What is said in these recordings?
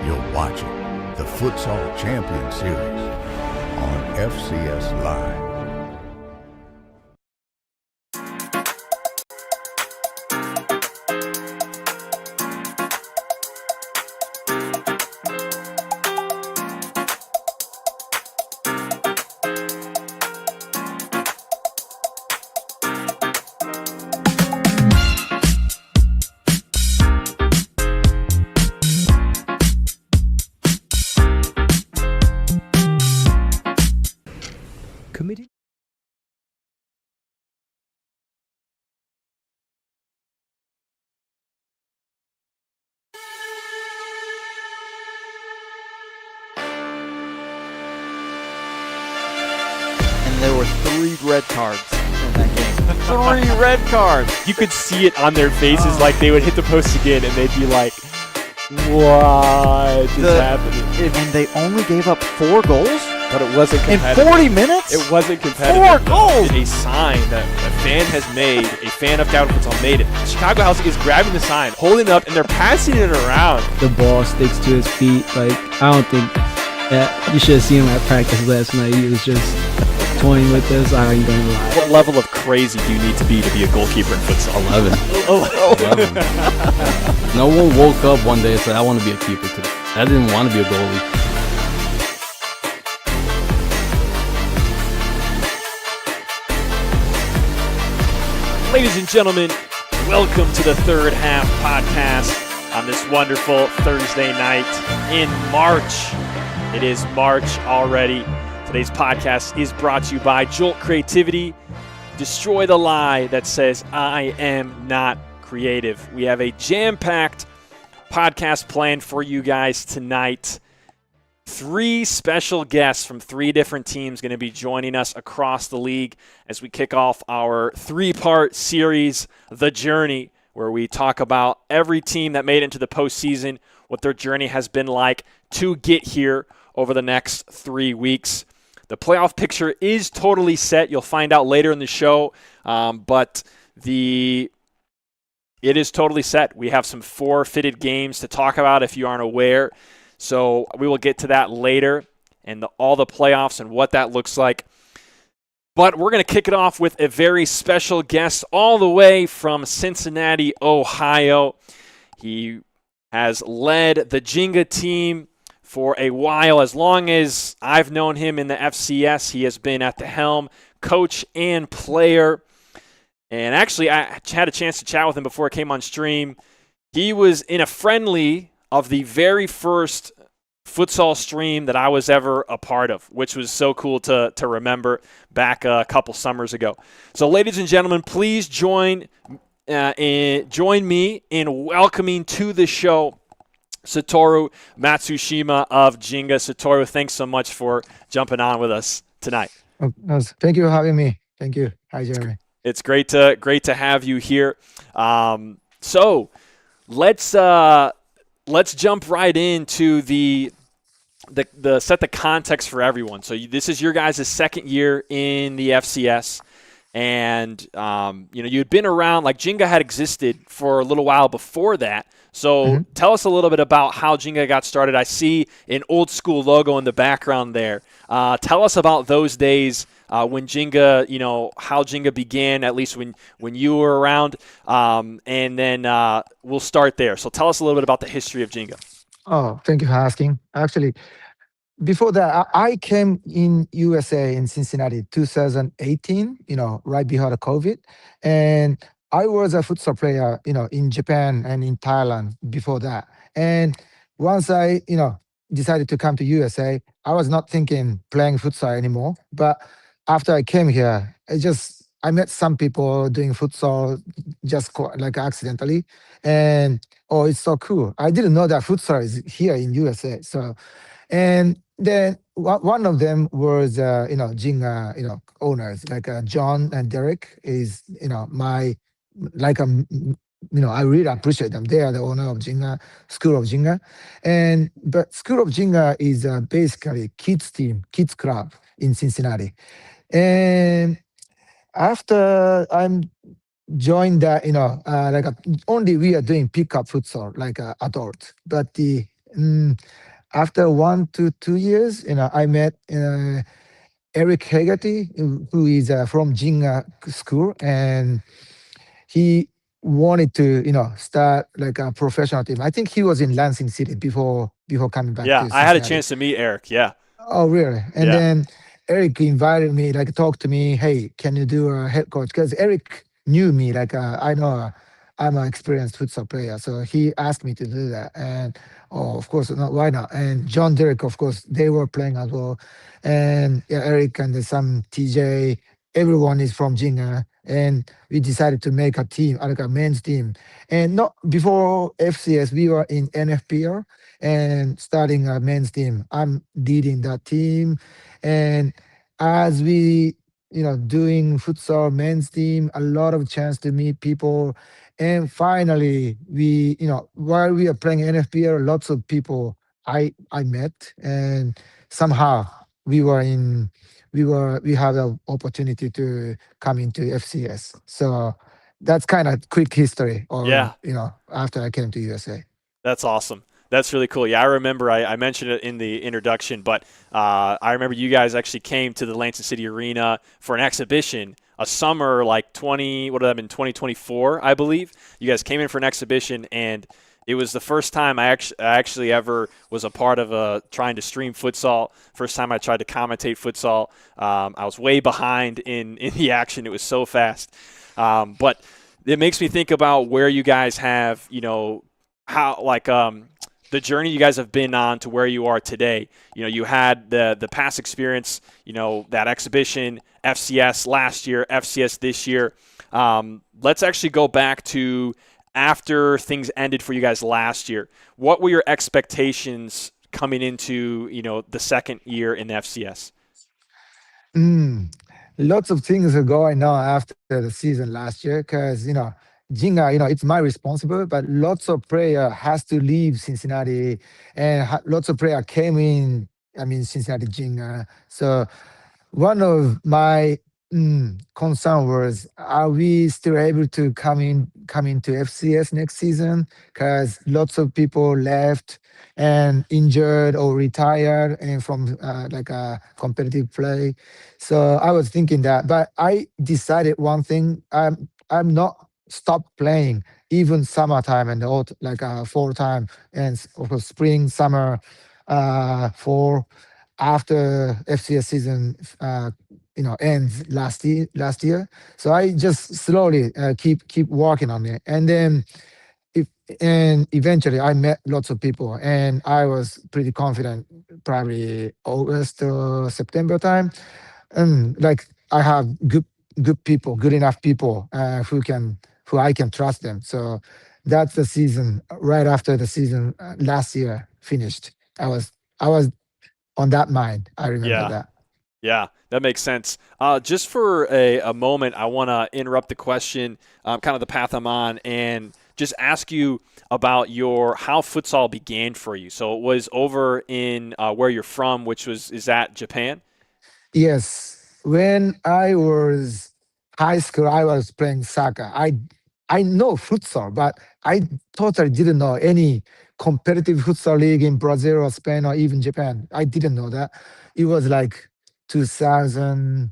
You're watching the Futsal Champions Series on FCS Live. Committee. And there were 3 red cards in that game. 3 red cards. You could see it on their faces, like they would hit the post again, and they'd be like, "What is happening?" And they only gave up 4 goals But it wasn't in competitive. 40 minutes. It wasn't competitive. 4 goals. A sign that a fan has made, a fan of Gavin Futsal made it. Chicago House is grabbing the sign, holding it up, and they're passing it around. The ball sticks to his feet. Like, I don't think that you should have seen him at practice last night. He was just toying with this. I ain't gonna lie. What level of crazy do you need to be a goalkeeper in futsal? 11. 11. No one woke up one day and said, I want to be a keeper today. I didn't want to be a goalie. Ladies and gentlemen, welcome to the Third Half Podcast on this wonderful Thursday night in March. It is March already. Today's podcast is brought to you by Jolt Creativity. Destroy the lie that says, I am not creative. We have a jam-packed podcast planned for you guys tonight. 3 special guests from 3 different teams going to be joining us across the league as we kick off our 3-part series, The Journey, where we talk about every team that made it into the postseason, what their journey has been like to get here over the next 3 weeks. The playoff picture is totally set. You'll find out later in the show, but it is totally set. We have some forfeited games to talk about if you aren't aware. So we will get to that later and all the playoffs and what that looks like. But we're going to kick it off with a very special guest all the way from Cincinnati, Ohio. He has led the Ginga team for a while. As long as I've known him in the FCS, he has been at the helm, coach and player. And actually, I had a chance to chat with him before I came on stream. He was in a friendly of the very first futsal stream that I was ever a part of, which was so cool to remember back a couple summers ago. So, ladies and gentlemen, please join me in welcoming to the show Satoru Matsushima of Ginga. Satoru, thanks so much for jumping on with us tonight. Oh, no, thank you for having me. Thank you. Hi, Jeremy. It's great to have you here. So let's jump right into the set the context for everyone. So this is your guys' second year in the FCS, and you had been around, like Ginga had existed for a little while before that. So tell us a little bit about how Ginga got started. I see an old school logo in the background there. Tell us about those days when Ginga, how Ginga began, at least when you were around, and then we'll start there. So tell us a little bit about the history of Ginga. Oh, thank you for asking. Actually, before that, I came in USA in Cincinnati 2018, right before the COVID. And I was a futsal player, in Japan and in Thailand before that. And once I, decided to come to USA, I was not thinking playing futsal anymore. But after I came here, I met some people doing futsal just like accidentally. And, it's so cool. I didn't know that futsal is here in USA. So, and then one of them was, Ginga, owners, like John and Derek is, my, like, I really appreciate them. They are the owner of Ginga, School of Ginga. But School of Ginga is basically kids team, kids club in Cincinnati. And after I'm joined that, only we are doing pickup futsal, like adult. But Mm, After 1 to 2 years, I met Eric Hegarty, who is from Ginga school, and he wanted to, start like a professional team. I think he was in Lansing City before coming back Yeah, to I had a Cincinnati. chance to meet Eric. Yeah, Oh, really? And yeah, then Eric invited me, like, talk to me. Hey, can you do a head coach? Because Eric knew me, like, I know I'm an experienced futsal player, so he asked me to do that. And oh, of course, not why not? And John Derek, of course, they were playing as well. And yeah, Eric and some TJ, everyone is from Jinga. And we decided to make a team, like a men's team. And not before FCS, we were in NFPR and starting a men's team. I'm leading that team. And as we, doing futsal men's team, a lot of chance to meet people. And finally, we, while we are playing NFPL, lots of people I met, and somehow we were in, we had an opportunity to come into FCS. So that's kind of quick history of, yeah. after I came to USA. That's awesome. That's really cool. Yeah, I remember I mentioned it in the introduction, but I remember you guys actually came to the Lansing City Arena for an exhibition, a summer like 20, what would that have been, 2024, I believe. You guys came in for an exhibition, and it was the first time I actually ever was a part of trying to stream futsal. First time I tried to commentate futsal. I was way behind in the action. It was so fast. But it makes me think about where you guys have, how the journey you guys have been on to where you are today. You had the past experience, that exhibition, FCS last year, FCS this year. Let's actually go back to after things ended for you guys last year. What were your expectations coming into the second year in the FCS? Mm, Lots of things are going on after the season last year because, Jinga, it's my responsible, but lots of player has to leave Cincinnati and lots of player came in, Cincinnati Jinga. So one of my concern was, are we still able to come into FCS next season? Because lots of people left and injured or retired and from like a competitive play. So I was thinking that, but I decided one thing: I'm not stop playing even summertime and like fall time and of course spring, summer, fall after FCS season ends last year. So I just slowly keep working on it, and then if and eventually I met lots of people, and I was pretty confident. Probably August or September time, and like I have good people, good enough people who I can trust them. So that's the season. Right after the season last year finished, I was on that mind. I remember Yeah. that. Yeah, that makes sense. Just for a moment, I want to interrupt the question, kind of the path I'm on, and just ask you about how futsal began for you. So it was over in where you're from, is that Japan? Yes, when I was high school, I was playing soccer. I know futsal, but I totally didn't know any competitive futsal league in Brazil or Spain or even Japan. I didn't know that. It was like 2000.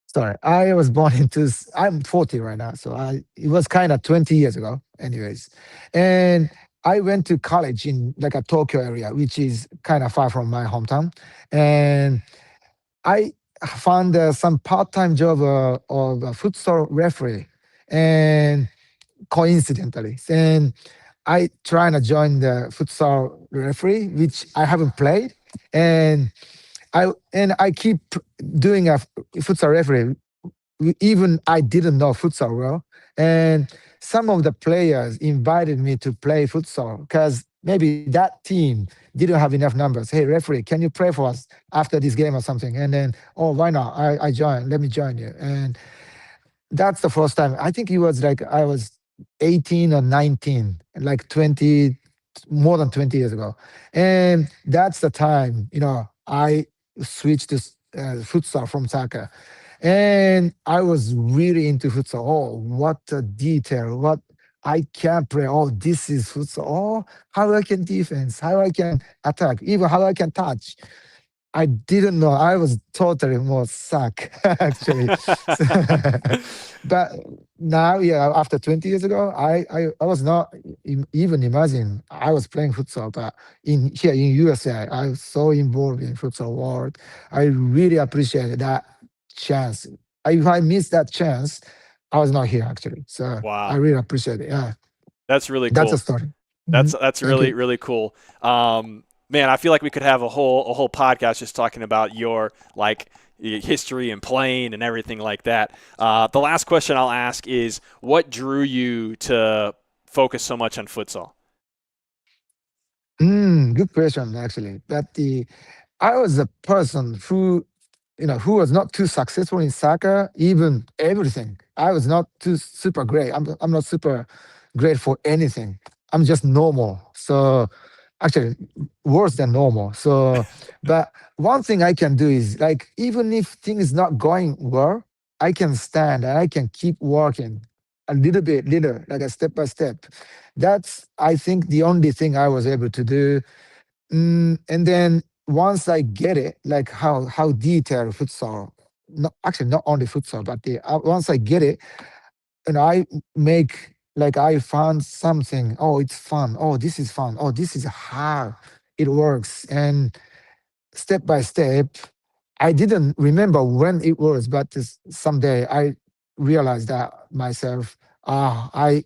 Sorry, I was born into. I'm 40 right now, so it was kind of 20 years ago, anyways. And I went to college in like a Tokyo area, which is kind of far from my hometown. And I found some part-time job of a futsal referee, and coincidentally, and I trying to join the futsal referee, which I haven't played, and I keep doing a futsal referee. Even I didn't know futsal well, and some of the players invited me to play futsal because maybe that team didn't have enough numbers. Hey, referee, can you play for us after this game or something? And then, oh, why not? I join. Let me join you. And that's the first time. I think it was like I was 18 or 19, like 20, more than 20 years ago. And that's the time, I switched to futsal from soccer. And I was really into futsal. Oh, what a detail, what I can't play. Oh, this is futsal. Oh, how I can defense, how I can attack, even how I can touch. I didn't know. I was totally more suck actually. But now, yeah, after 20 years ago, I was not even imagine I was playing futsal. But in here in USA, I was so involved in futsal world. I really appreciated that chance. If I missed that chance, I was not here actually. So I Wow, really appreciate it. Yeah, that's really that's a cool. story. That's Mhm. that's Thank really you. really cool. Man, I feel like we could have a whole podcast just talking about your like history and playing and everything like that. The last question I'll ask is, what drew you to focus so much on futsal? Good question actually. But the I was a person who was not too successful in soccer, even everything. I was not too super great. I'm not super great for anything. I'm just normal. So actually worse than normal. So but one thing I can do is like even if things not going well, I can stand and I can keep working a little bit, little, like a step by step. That's I think the only thing I was able to do. And then once I get it, like how detailed futsal, not actually not only futsal, but once I get it, and I make like I found something. Oh, it's fun. Oh, this is fun. Oh, this is how it works. And step by step, I didn't remember when it was, but someday I realized that myself. I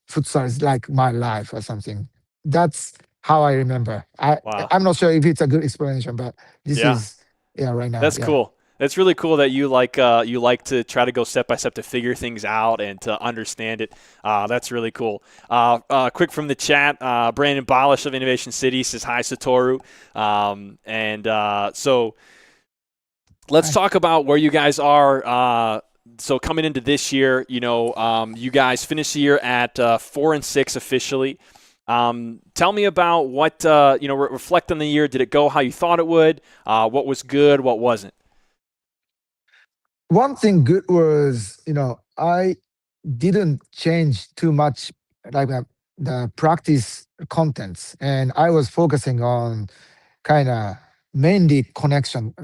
futsal is like my life or something. That's how I remember. Wow. I'm not sure if it's a good explanation, but this Yeah. is yeah right now. That's Yeah. cool. It's really cool that you like to try to go step by step to figure things out and to understand it. That's really cool. Quick from the chat, Brandon Bolish of Innovation City says hi, Satoru. So let's Hi. talk about where you guys are. So coming into this year, you guys finished the year at 4-6 officially. Tell me about what reflect on the year. Did it go how you thought it would? What was good? What wasn't? One thing good was I didn't change too much like the practice contents, and I was focusing on kind of mainly connection.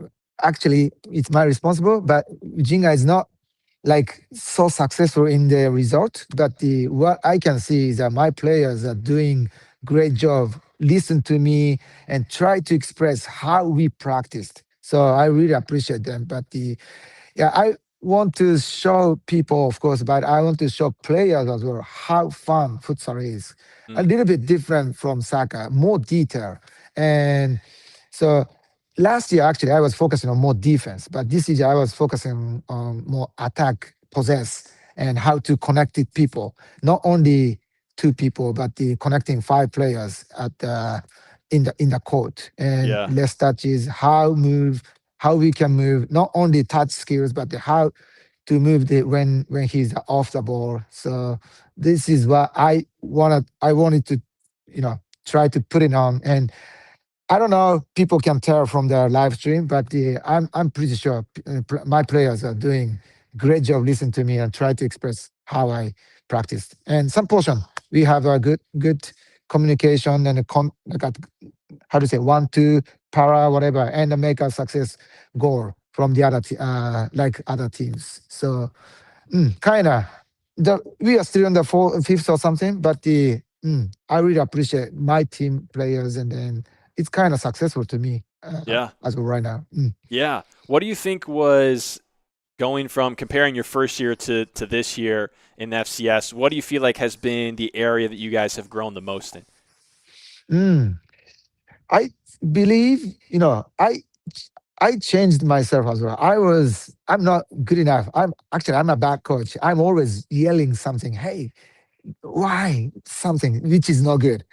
Actually, it's my responsible, but Ginga is not like so successful in the result. But the what I can see is that my players are doing great job. Listen to me and try to express how we practiced. So I really appreciate them. But yeah, I want to show people, of course, but I want to show players as well how fun futsal is. A Mm, little bit different from soccer, more detail. And so last year, actually, I was focusing on more defense, but this year I was focusing on more attack, possess, and how to connect with people. Not only two people, but the connecting five players at in the court and yeah, less touches, how we can move, not only touch skills, but how to move when he's off the ball. So this is what I wanted to, try to put it on. And I don't know, people can tell from the live stream, but I'm pretty sure my players are doing great job listening to me and try to express how I practiced. And some portion we have a good communication and like how to say 1-2 para whatever and make a success goal from the like other teams. So kind of we are still in the fifth or something, but I really appreciate my team players, and then it's kind of successful to me yeah, as of right now. yeah. What do you think was going from comparing your first year to this year in FCS? What do you feel like has been the area that you guys have grown the most in? Mm. I believe I changed myself as well. I'm not good enough. I'm a bad coach. I'm always yelling something. Hey, why something which is not good.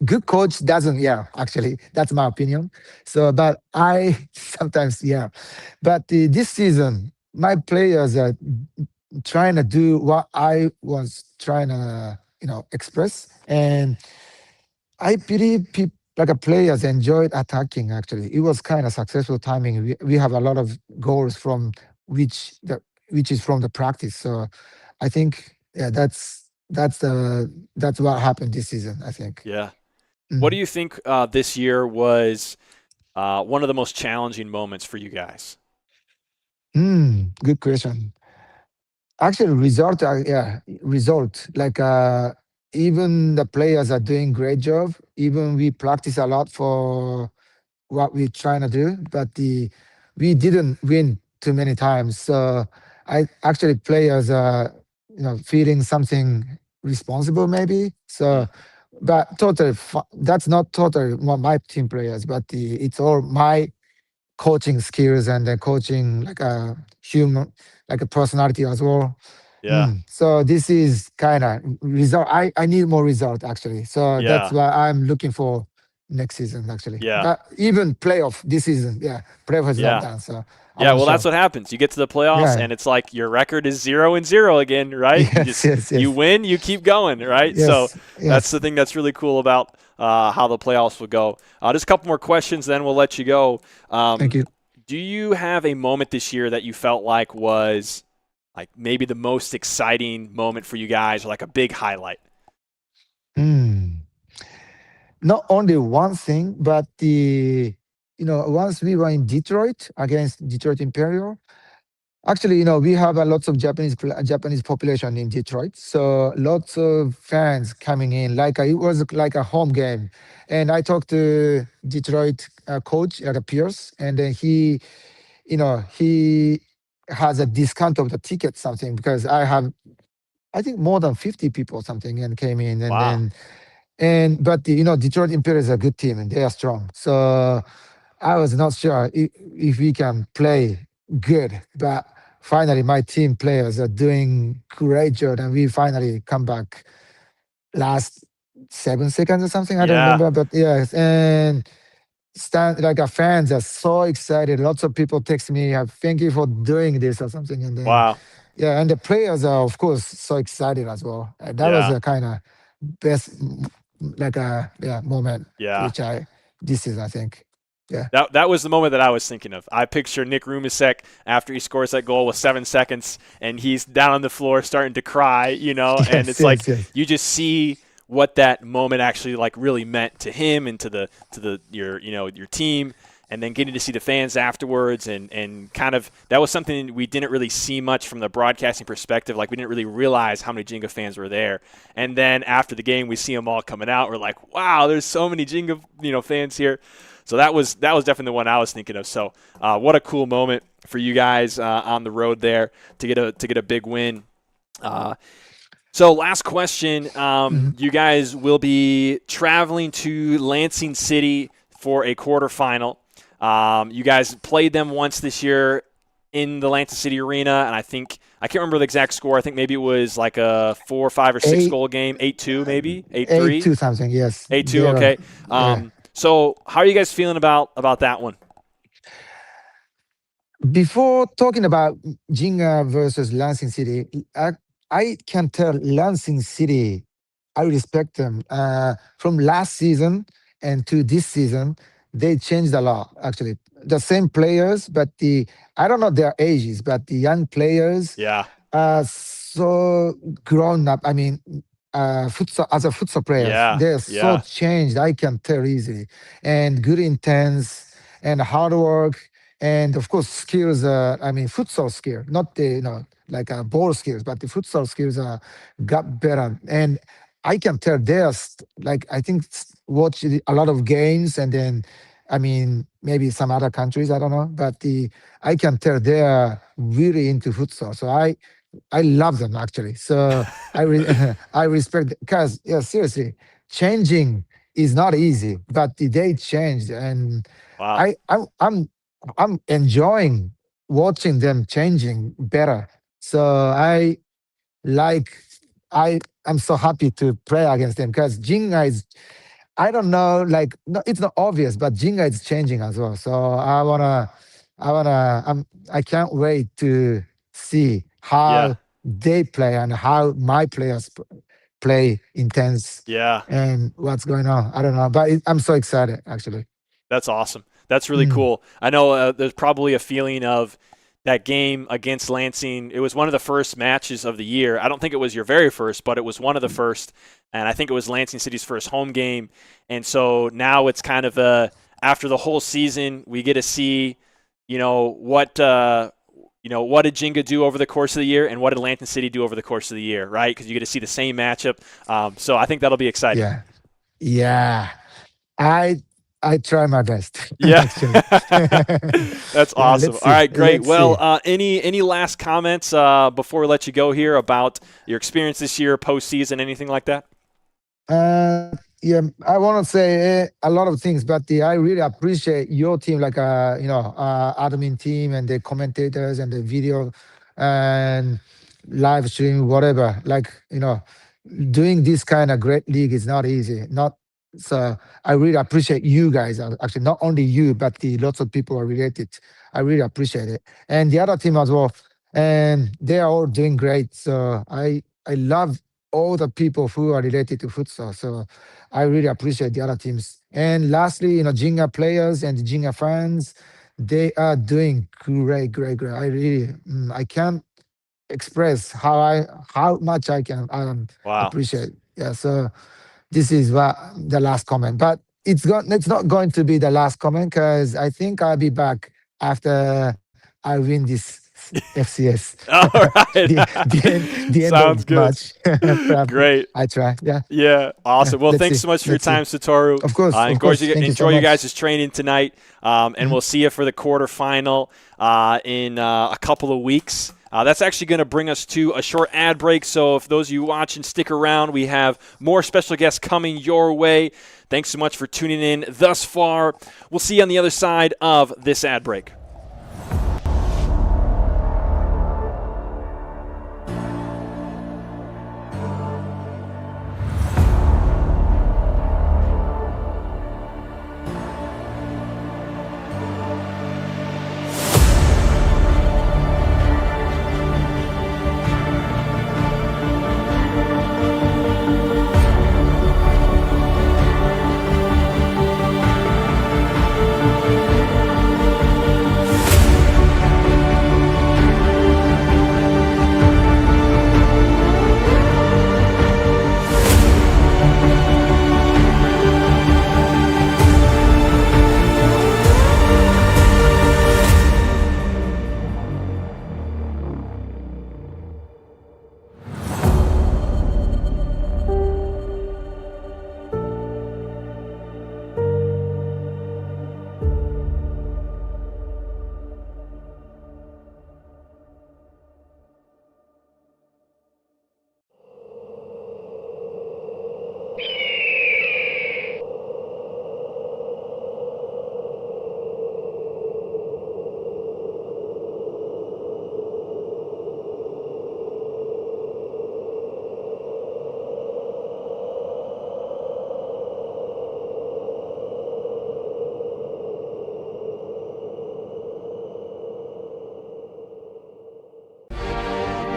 Good coach doesn't yeah actually that's my opinion. So but I sometimes yeah, but this season my players are trying to do what I was trying to express, and I believe people like a players enjoyed attacking. Actually, it was kind of successful timing. We have a lot of goals from which the which is from the practice. So I think yeah, that's what happened this season, I think. Yeah. What do Mhm. you think this year was one of the most challenging moments for you guys? Good question. Actually, result, yeah, result. Like even the players are doing great job. Even we practice a lot for what we're trying to do, but the we didn't win too many times. So I actually players are feeling something responsible maybe. Mm, So, but totally that's not totally my team players, but it's all my coaching skills and then coaching like a human, like a personality as well. yeah. So this is kind of result. I need more result actually. So that's Yeah. why I'm looking for next season actually. Yeah. But even playoff this season, yeah, playoff is not Yeah. done. So I'm Yeah, not well, that's sure. what happens. You get to the playoffs, Yeah. and it's like your record is 0-0 again, right? Yes. Yes. You Yes. win, you keep going, right? So Yes. that's the Yes. thing that's really cool about how the playoffs will go. Just a couple more questions, then we'll let you go. Thank you. Do you have a moment this year that you felt like was like maybe the most exciting moment for you guys, or like a big highlight? Hmm. Not only one thing, but once we were in Detroit against Detroit Imperial. Actually, we have a lots of Japanese population in Detroit, so lots of fans coming in. Like it was like a home game, and I talked to Detroit coach at Pierce, and then he has a discount of the ticket something because I think more than 50 people something and came in, and Wow. then but Detroit Imperial is a good team and they are strong. So I was not sure if we can play good, but finally my team players are doing great job, and we finally come back last 7 seconds or something. I don't Yeah. remember, but yes, and stand like our fans are so excited. Lots of people text me, "Thank you for doing this" or something, and then Wow. yeah, and the players are of course so excited as well. That was Yeah. a kind of best like a moment Yeah. which I this is I think yeah. That was the moment that I was thinking of. I picture Nick Rumisek after he scores that goal with 7 seconds, and he's down on the floor starting to cry, and Yes, it's like yes, yes. you just see what that moment actually like really meant to him and to the your team, and then getting to see the fans afterwards, and kind of that was something we didn't really see much from the broadcasting perspective. Like we didn't really realize how many Ginga fans were there, and then after the game we see them all coming out. We're like, wow, there's so many Ginga fans here. So that was definitely the one I was thinking of. So what a cool moment for you guys on the road there to get a big win. So last question, Mhm. you guys will be traveling to Lansing City for a quarterfinal. You guys played them once this year in the Lansing City Arena, and I can't remember the exact score. I think maybe it was like a 4, 5, or 6 Eight, goal game, 8-2 maybe, 8-3. 8-2 something. Yes, 8-2, there. okay. Yeah. So how are you guys feeling about that one? Before talking about Ginga versus Lansing City, I can tell Lansing City, I respect them. From last season and to this season, they changed a lot, actually. The same players, but I don't know their ages, but the young players Yeah, are so grown up. I mean, as a futsal players, yeah, they're so yeah, changed. I can tell easily, and good intense and hard work, and of course skills. I mean, futsal skill, not the like ball skills, but the futsal skills got better. And I can tell they're like I think watch a lot of games, and then I mean maybe some other countries I don't know, but I can tell they're really into futsal. So I love them actually. So I respect because yeah, seriously, changing is not easy, but they changed, and wow, I'm enjoying watching them changing better. So I like I'm so happy to play against them because Jinga is I don't know, like no, it's not obvious, but Jinga is changing as well. So I can't wait to see yeah, how they play and how my players play intense yeah. and what's going on. I don't know, but I'm so excited actually. That's awesome. That's really Mm, cool. I know there's probably a feeling of that game against Lansing. It was one of the first matches of the year. I don't think it was your very first, but it was one of the first. And I think it was Lansing City's first home game. And so now it's kind of after the whole season, we get to see, what did Ginga do over the course of the year and what did Lansing City do over the course of the year, right? Because you get to see the same matchup. So I think that'll be exciting. Yeah. I try my best. Yeah. That's awesome. All right, great. Let's see. Any last comments before we let you go here about your experience this year, postseason, anything like that? I want to say a lot of things, but I really appreciate your team, like admin team and the commentators and the video and live stream, whatever. Doing this kind of great league is not easy. So I really appreciate you guys. Actually, not only you, but lots of people are related. I really appreciate it, and the other team as well. And they are all doing great. So I love all the people who are related to futsal. So I really appreciate the other teams. And lastly, Ginga players and Ginga fans, they are doing great. I really, I can't express how much I can appreciate. Yeah. So this is the last comment, but it's not going to be the last comment because I think I'll be back after I win this FCS. All right. the end Sounds of good. March. Great. I try. Yeah. Yeah. Awesome. Well, thanks so much for your time, Satoru. Of course. Enjoy you guys' training tonight, and we'll see you for the quarterfinal in a couple of weeks. That's actually going to bring us to a short ad break. So if those of you watching, stick around. We have more special guests coming your way. Thanks so much for tuning in thus far. We'll see you on the other side of this ad break.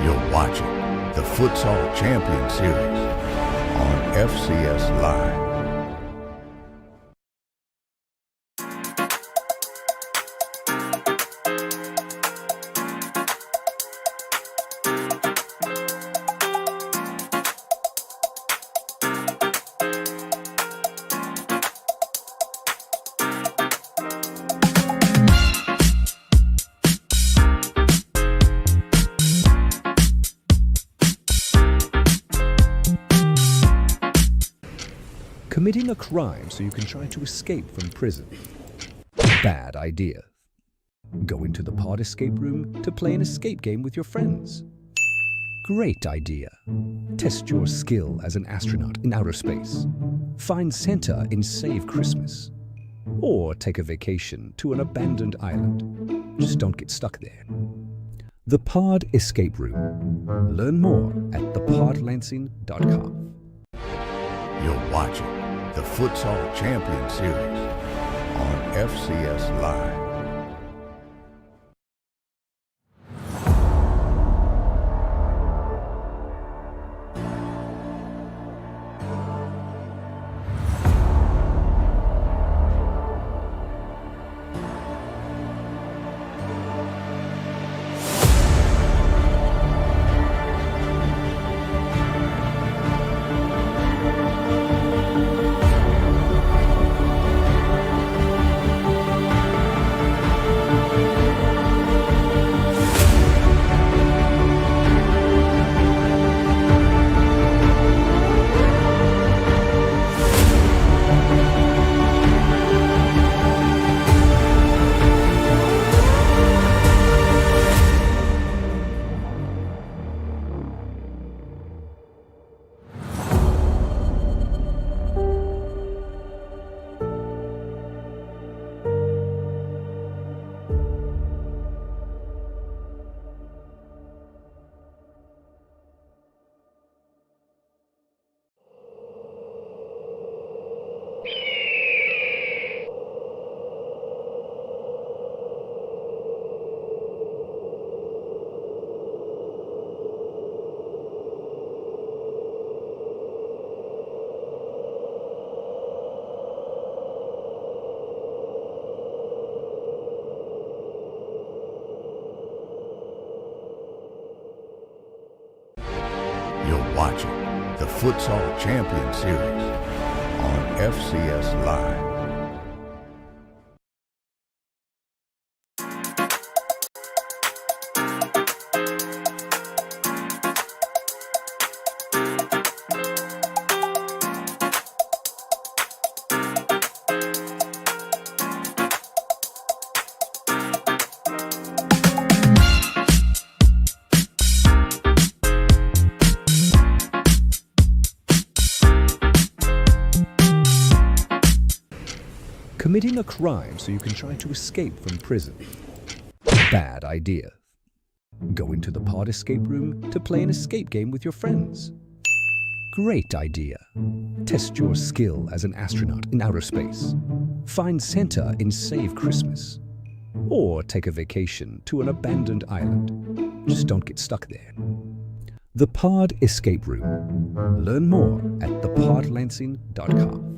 You're watching the Futsal Champions Series on FCS Live. Committing a crime so you can try to escape from prison. Bad idea. Go into the pod escape room to play an escape game with your friends. Great idea. Test your skill as an astronaut in outer space. Find Santa in Save Christmas. Or take a vacation to an abandoned island. Just don't get stuck there. The Pod Escape Room. Learn more at thepodlansing.com. You're watching the Futsal Champions Series on FCS Live. Futsal Champions Series on FCS Live. Committing a crime so you can try to escape from prison. Bad idea. Go into the pod escape room to play an escape game with your friends. Great idea. Test your skill as an astronaut in outer space. Find Santa in Save Christmas. Or take a vacation to an abandoned island. Just don't get stuck there. The Pod Escape Room. Learn more at thepodlansing.com.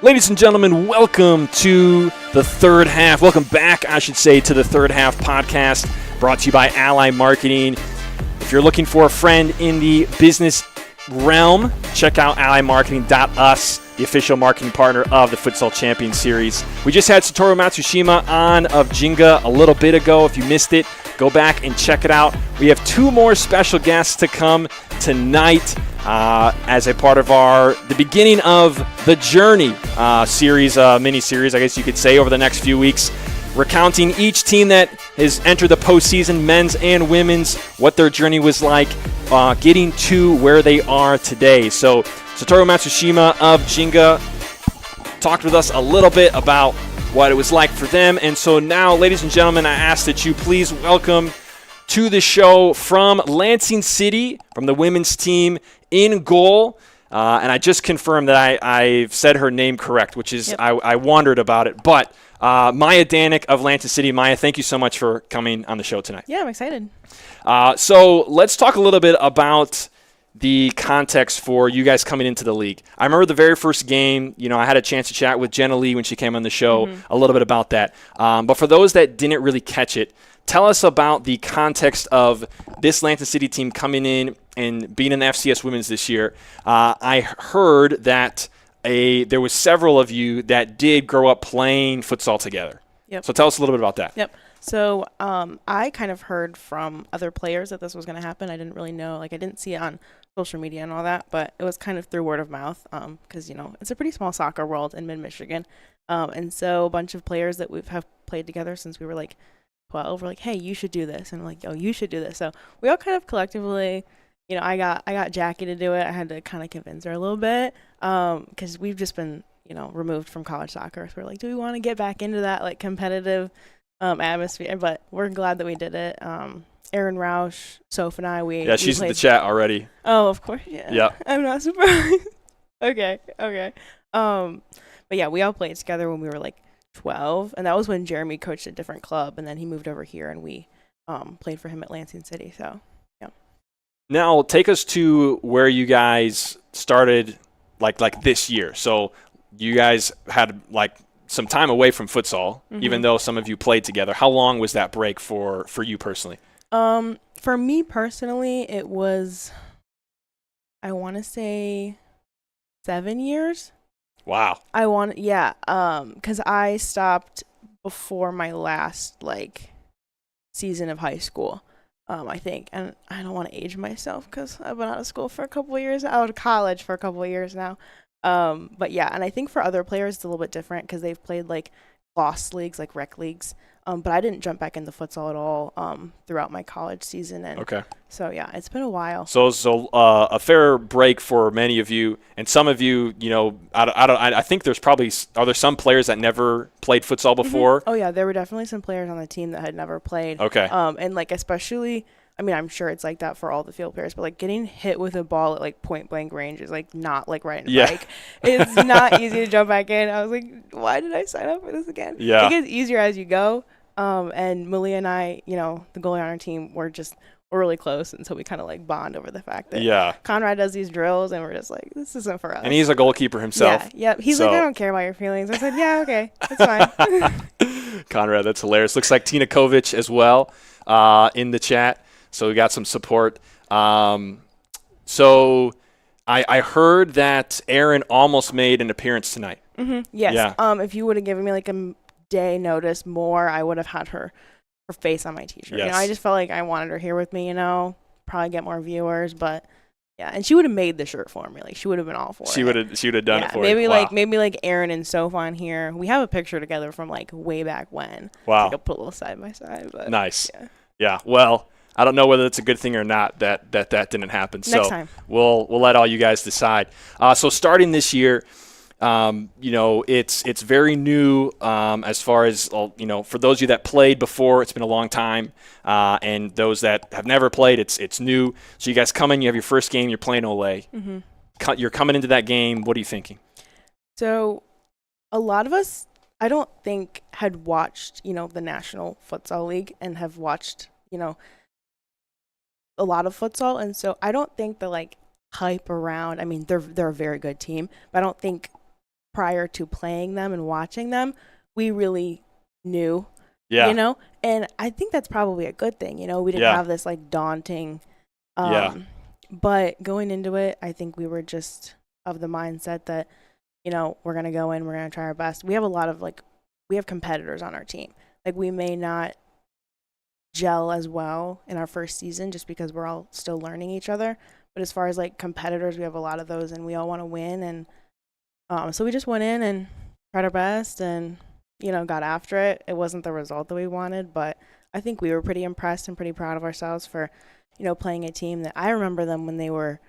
Ladies and gentlemen, welcome to the third half. Welcome back, I should say, to the third half podcast brought to you by Ally Marketing. If you're looking for a friend in the business realm, check out allymarketing.us, the official marketing partner of the Futsal Champions Series. We just had Satoru Matsushima on of Ginga a little bit ago. If you missed it, go back and check it out. We have two more special guests to come tonight as a part of the beginning of the Journey series, mini-series, I guess you could say, over the next few weeks, recounting each team that has entered the postseason, men's and women's, what their journey was like, getting to where they are today. So Satoru Matsushima of Ginga talked with us a little bit about what it was like for them. And so now, ladies and gentlemen, I ask that you please welcome to the show from Lansing City, from the women's team, in goal. And I just confirmed that I've said her name correct, which is, yep. I wondered about it. But Maya Danick of Lansing City. Maya, thank you so much for coming on the show tonight. Yeah, I'm excited. So let's talk a little bit about the context for you guys coming into the league. I remember the very first game, I had a chance to chat with Jenna Lee when she came on the show, a little bit about that. But for those that didn't really catch it, tell us about the context of this Lansing City team coming in and being in the FCS Women's this year. I heard that there was several of you that did grow up playing futsal together. Yep. So tell us a little bit about that. Yep. So I kind of heard from other players that this was going to happen. I didn't really know. I didn't see it on social media and all that, but it was kind of through word of mouth because, it's a pretty small soccer world in mid-Michigan. And so a bunch of players that have played together since we were 12 were like, hey, you should do this. And I'm like, oh, you should do this. So we all kind of collectively, I got Jackie to do it. I had to kind of convince her a little bit because we've just been, removed from college soccer. So we're like, do we want to get back into that competitive atmosphere? But we're glad that we did it. Erin Roush, Soph, and I, we she's in the chat already. Oh, of course, yeah. Yeah. I'm not surprised. Okay. But yeah, we all played together when we were 12, and that was when Jeremy coached a different club, and then he moved over here, and we played for him at Lansing City. So, yeah. Now, take us to where you guys started, like this year. So, you guys had some time away from futsal, even though some of you played together. How long was that break for you personally? For me personally, it was, I want to say 7 years. Wow. Because I stopped before my last season of high school, I think, and I don't want to age myself because I've been out of school for a couple of years, out of college for a couple of years now. But yeah, and I think for other players it's a little bit different because they've played lost leagues, rec leagues. But I didn't jump back into futsal at all throughout my college season. And okay. So yeah, it's been a while. So a fair break for many of you, and some of you, I think are there some players that never played futsal before? Oh yeah, there were definitely some players on the team that had never played. Okay. And especially, I'm sure it's like that for all the field players, but getting hit with a ball at point blank range is not right in the bike. It's not easy to jump back in. I was like, why did I sign up for this again? Yeah. It gets easier as you go. And Myia and I, the goalie on our team, we're really close, and so we kind of bond over the fact that Conrad does these drills, and we're just this isn't for us. And he's a goalkeeper himself. Yeah. He's I don't care about your feelings. I said, yeah, okay, that's fine. Conrad, that's hilarious. Looks like Tina Kovic as well in the chat. So we got some support. So I heard that Erin almost made an appearance tonight. Yes. Yeah. If you would have given me a day notice more, I would have had her face on my t-shirt. Yes. I just felt like I wanted her here with me, probably get more viewers, but yeah, and she would have made the shirt for me. She would have been all for it. She would have done it for maybe you. Wow. maybe Erin and Soph on here. We have a picture together from way back when. Wow. I'll put a little side by side. But nice. Yeah. Well, I don't know whether it's a good thing or not that didn't happen. Next time. We'll let all you guys decide. So starting this year, it's very new as far as, for those of you that played before, it's been a long time. And those that have never played, it's new. So you guys come in, you have your first game, you're playing Olay. You're coming into that game. What are you thinking? So a lot of us, I don't think, had watched, the National Futsal League and have watched, a lot of futsal. And so I don't think the hype around, they're a very good team, but I don't think prior to playing them and watching them, we really knew, Yeah. you know? And I think that's probably a good thing, you know? We didn't Yeah. have this like daunting, Yeah. but going into it, I think we were just of the mindset that, you know, we're going to go in, we're going to try our best. We have a lot of we have competitors on our team. Like we may not gel as well in our first season just because we're all still learning each other. But as far as like competitors, we have a lot of those and we all want to win. And so we just went in and tried our best and, you know, got after it. It wasn't the result that we wanted, but I think we were pretty impressed and pretty proud of ourselves for, you know, playing a team that I remember them when they were,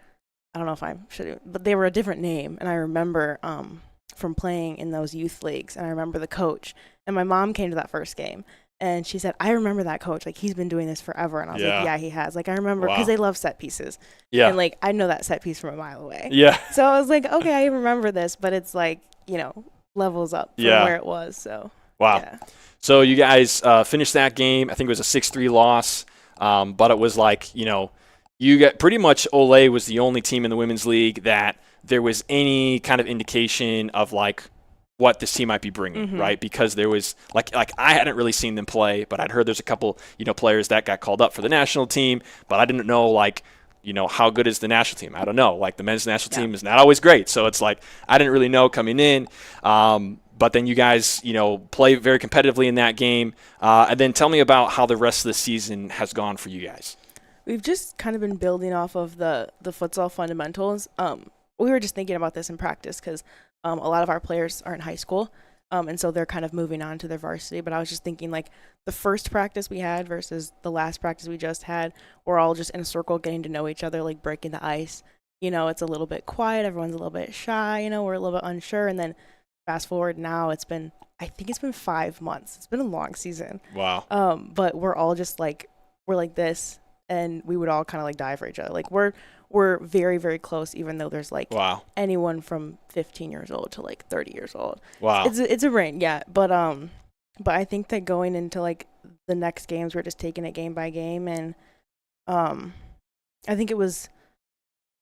I don't know if I should, but they were a different name. And I remember from playing in those youth leagues, and I remember the coach. And my mom came to that first game, and she said, I remember that coach. Like, he's been doing this forever. And I was like, yeah, he has. Like, I remember because they love set pieces. Yeah. And, like, I know that set piece from a mile away. Yeah. So I was like, okay, I remember this, but it's like, you know, levels up from where it was. So, wow. Yeah. So you guys finished that game. I think it was a 6-3 loss, but it was like, you know, you get pretty much Ole was the only team in the women's league that there was any kind of indication of like what this team might be bringing, right? Because there was like I hadn't really seen them play, but I'd heard there's a couple, you know, players that got called up for the national team, but I didn't know like, you know, how good is the national team? I don't know. Like the men's national team is not always great. So it's like I didn't really know coming in. But then you guys, you know, play very competitively in that game. And then tell me about how the rest of the season has gone for you guys. We've just kind of been building off of the futsal fundamentals. We were just thinking about this in practice because a lot of our players are in high school, and so they're kind of moving on to their varsity. But I was just thinking, like, the first practice we had versus the last practice we just had, we're all just in a circle getting to know each other, like breaking the ice. You know, it's a little bit quiet. Everyone's a little bit shy. You know, we're a little bit unsure. And then fast forward now, I think it's been 5 months. It's been a long season. Wow. But we're all just like, we're like this, and we would all kind of like die for each other. Like we're very, very close, even though there's like anyone from 15 years old to like 30 years old. Wow. It's a range, yeah. But I think that going into like the next games, we're just taking it game by game, and I think it was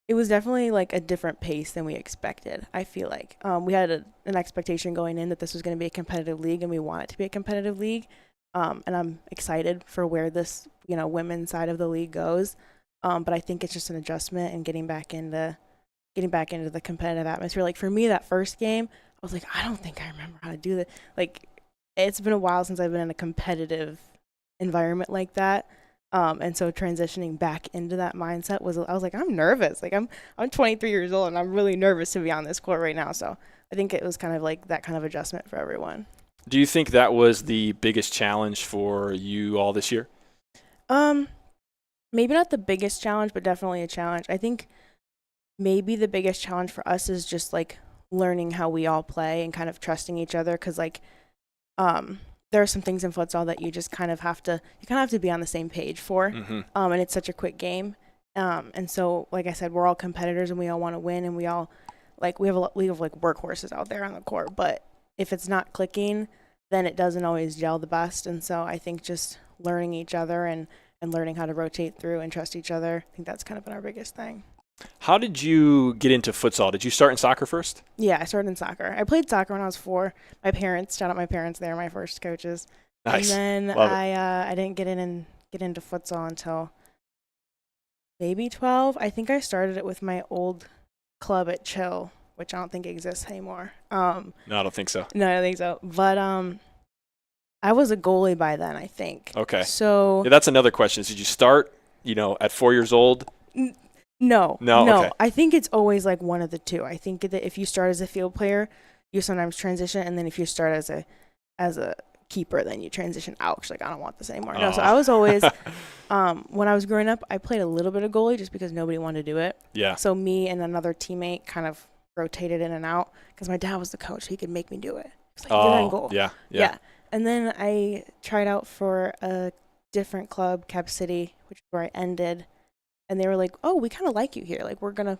definitely like a different pace than we expected. I feel like we had an expectation going in that this was going to be a competitive league, and we want it to be a competitive league. And I'm excited for where this, you know, women's side of the league goes. But I think it's just an adjustment and getting back into the competitive atmosphere. Like for me, that first game, I was like, I don't think I remember how to do that. Like it's been a while since I've been in a competitive environment like that. And so transitioning back into that mindset I was like, I'm nervous. Like I'm 23 years old and I'm really nervous to be on this court right now. So I think it was kind of like that kind of adjustment for everyone. Do you think that was the biggest challenge for you all this year? Maybe not the biggest challenge, but definitely a challenge. I think maybe the biggest challenge for us is just like learning how we all play and kind of trusting each other. Cause like, there are some things in futsal that you just kind of have to be on the same page for. Mm-hmm. And it's such a quick game. And so, like I said, we're all competitors and we all want to win, and we all like, we have like workhorses out there on the court, but if it's not clicking, then it doesn't always gel the best. And so I think just learning each other and learning how to rotate through and trust each other, I think that's kind of been our biggest thing. How did you get into futsal? Did you start in soccer first? Yeah, I started in soccer. I played soccer when I was 4. My parents, shout out my parents, they were my first coaches. Nice. And then I didn't get into futsal until maybe 12. I think I started it with my old club at Chill, which I don't think exists anymore. No, I don't think so. No, I don't think so. But I was a goalie by then, I think. Okay. So yeah, that's another question. Did you start, you know, at 4 years old? No. Okay. I think it's always like one of the two. I think that if you start as a field player, you sometimes transition, and then if you start as a keeper, then you transition out. Like I don't want this anymore. No, so I was always when I was growing up, I played a little bit of goalie just because nobody wanted to do it. Yeah. So me and another teammate kind of rotated in and out because my dad was the coach. He could make me do it. It's like, you're in goal. Yeah. And then I tried out for a different club, Cap City, which is where I ended. And they were like, "Oh, we kind of like you here. Like we're gonna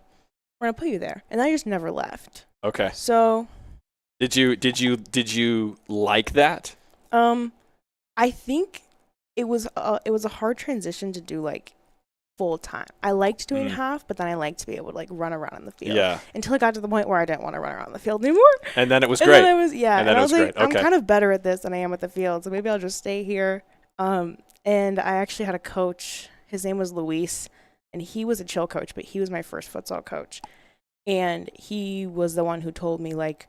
put you there." And I just never left. Okay. So. Did you like that? I think it was a hard transition to do like full time. I liked doing half, but then I liked to be able to like run around in the field. Yeah. Until it got to the point where I didn't want to run around the field anymore. And then it was And great. then I was like, great. Okay. I'm kind of better at this than I am at the field, so maybe I'll just stay here. And I actually had a coach. His name was Luis, and he was a chill coach, but he was my first futsal coach. And he was the one who told me, like,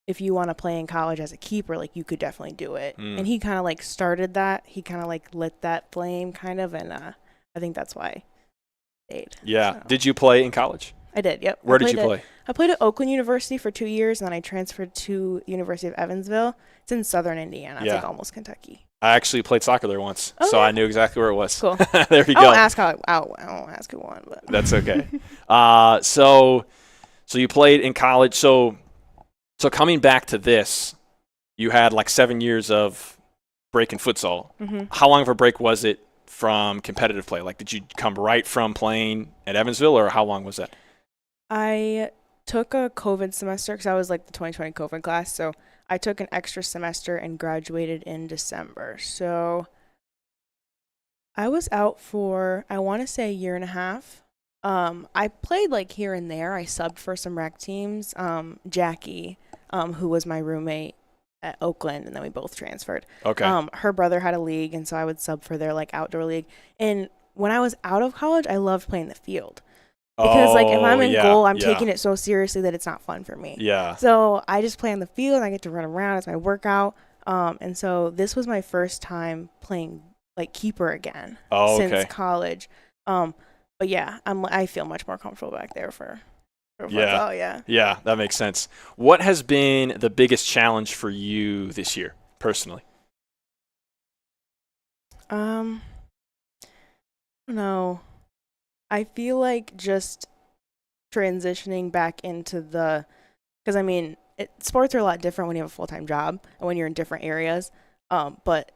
if you want to play in college as a keeper, like, you could definitely do it. And he kind of, like, started that. He kind of, like, lit that flame, kind of, and I think that's why I stayed. Yeah. So. Did you play in college? I did, yep. Where did you play? I played at Oakland University for 2 years, and then I transferred to University of Evansville. It's in southern Indiana. It's, like, almost Kentucky. I actually played soccer there once, Oh, so yeah. I knew exactly where it was. Cool. There you I go. won't ask I won't ask who won, but That's okay. So you played in college. So coming back to this, you had like 7 years of break in futsal. Mm-hmm. How long of a break was it from competitive play? Like, did you come right from playing at Evansville, or how long was that? I took a COVID semester because I was like the 2020 COVID class. So I took an extra semester and graduated in December. So I was out for, I want to say, a year and a half. I played like here and there. I subbed for some rec teams. Jackie, who was my roommate at Oakland, and then we both transferred. Okay. Her brother had a league, and so I would sub for their like outdoor league. And when I was out of college, I loved playing the field. Because like if I'm in goal, I'm taking it so seriously that it's not fun for me. Yeah. So I just play on the field, and I get to run around. It's my workout. And so this was my first time playing like keeper again since college. But yeah, I feel much more comfortable back there for football. Yeah. Yeah, that makes sense. What has been the biggest challenge for you this year, personally? I don't know. I feel like just transitioning back into because I mean, sports are a lot different when you have a full-time job and when you're in different areas. But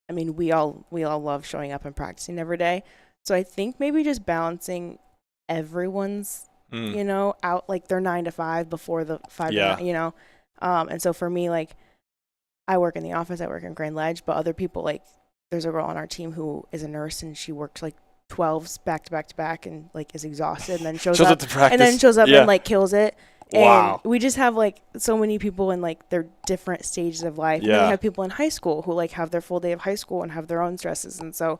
I mean, we all love showing up and practicing every day. So I think maybe just balancing everyone's, out like their 9 to 5 before the 5 to 9, and so for me, like, I work in the office, I work in Grand Ledge, but other people, like, there's a girl on our team who is a nurse, and she works like 12s back to back to back and like is exhausted, and then shows up to practice. and then shows up and like kills it. And wow. We just have like so many people in like their different stages of life. And then we have people in high school who like have their full day of high school and have their own stresses, and so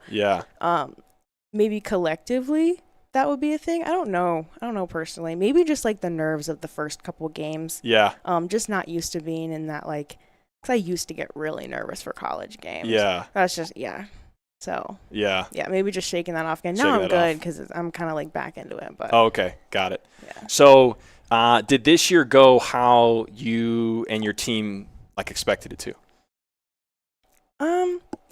maybe collectively that would be a thing. I don't know personally. Maybe just like the nerves of the first couple games. Yeah. Just not used to being in that, like, because I used to get really nervous for college games. Yeah. That's just So yeah, maybe just shaking that off again. Now I'm good because I'm kind of like back into it. But okay, got it. Yeah. So did this year go how you and your team like expected it to?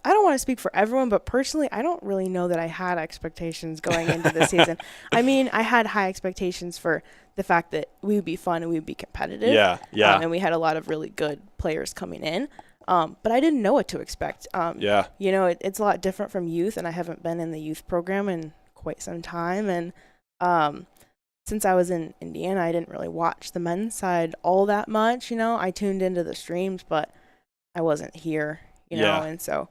I don't want to speak for everyone, but personally, I don't really know that I had expectations going into the season. I mean, I had high expectations for the fact that we would be fun and we would be competitive. Yeah. And we had a lot of really good players coming in. But I didn't know what to expect. It's a lot different from youth, and I haven't been in the youth program in quite some time. And since I was in Indiana, I didn't really watch the men's side all that much. I tuned into the streams, but I wasn't here, and so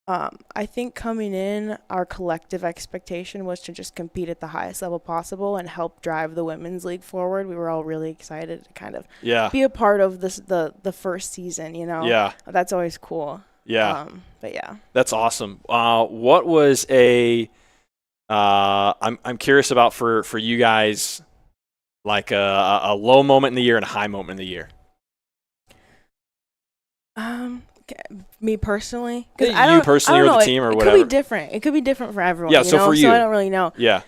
I think coming in, our collective expectation was to just compete at the highest level possible and help drive the women's league forward. We were all really excited to kind of be a part of this the first season, Yeah. That's always cool. Yeah. But yeah. That's awesome. What was I'm curious about for you guys, like a low moment in the year and a high moment in the year? Me personally, you personally or the team or whatever. It could be different. It could be different for everyone. Yeah. So for you, so I don't really know. Yeah.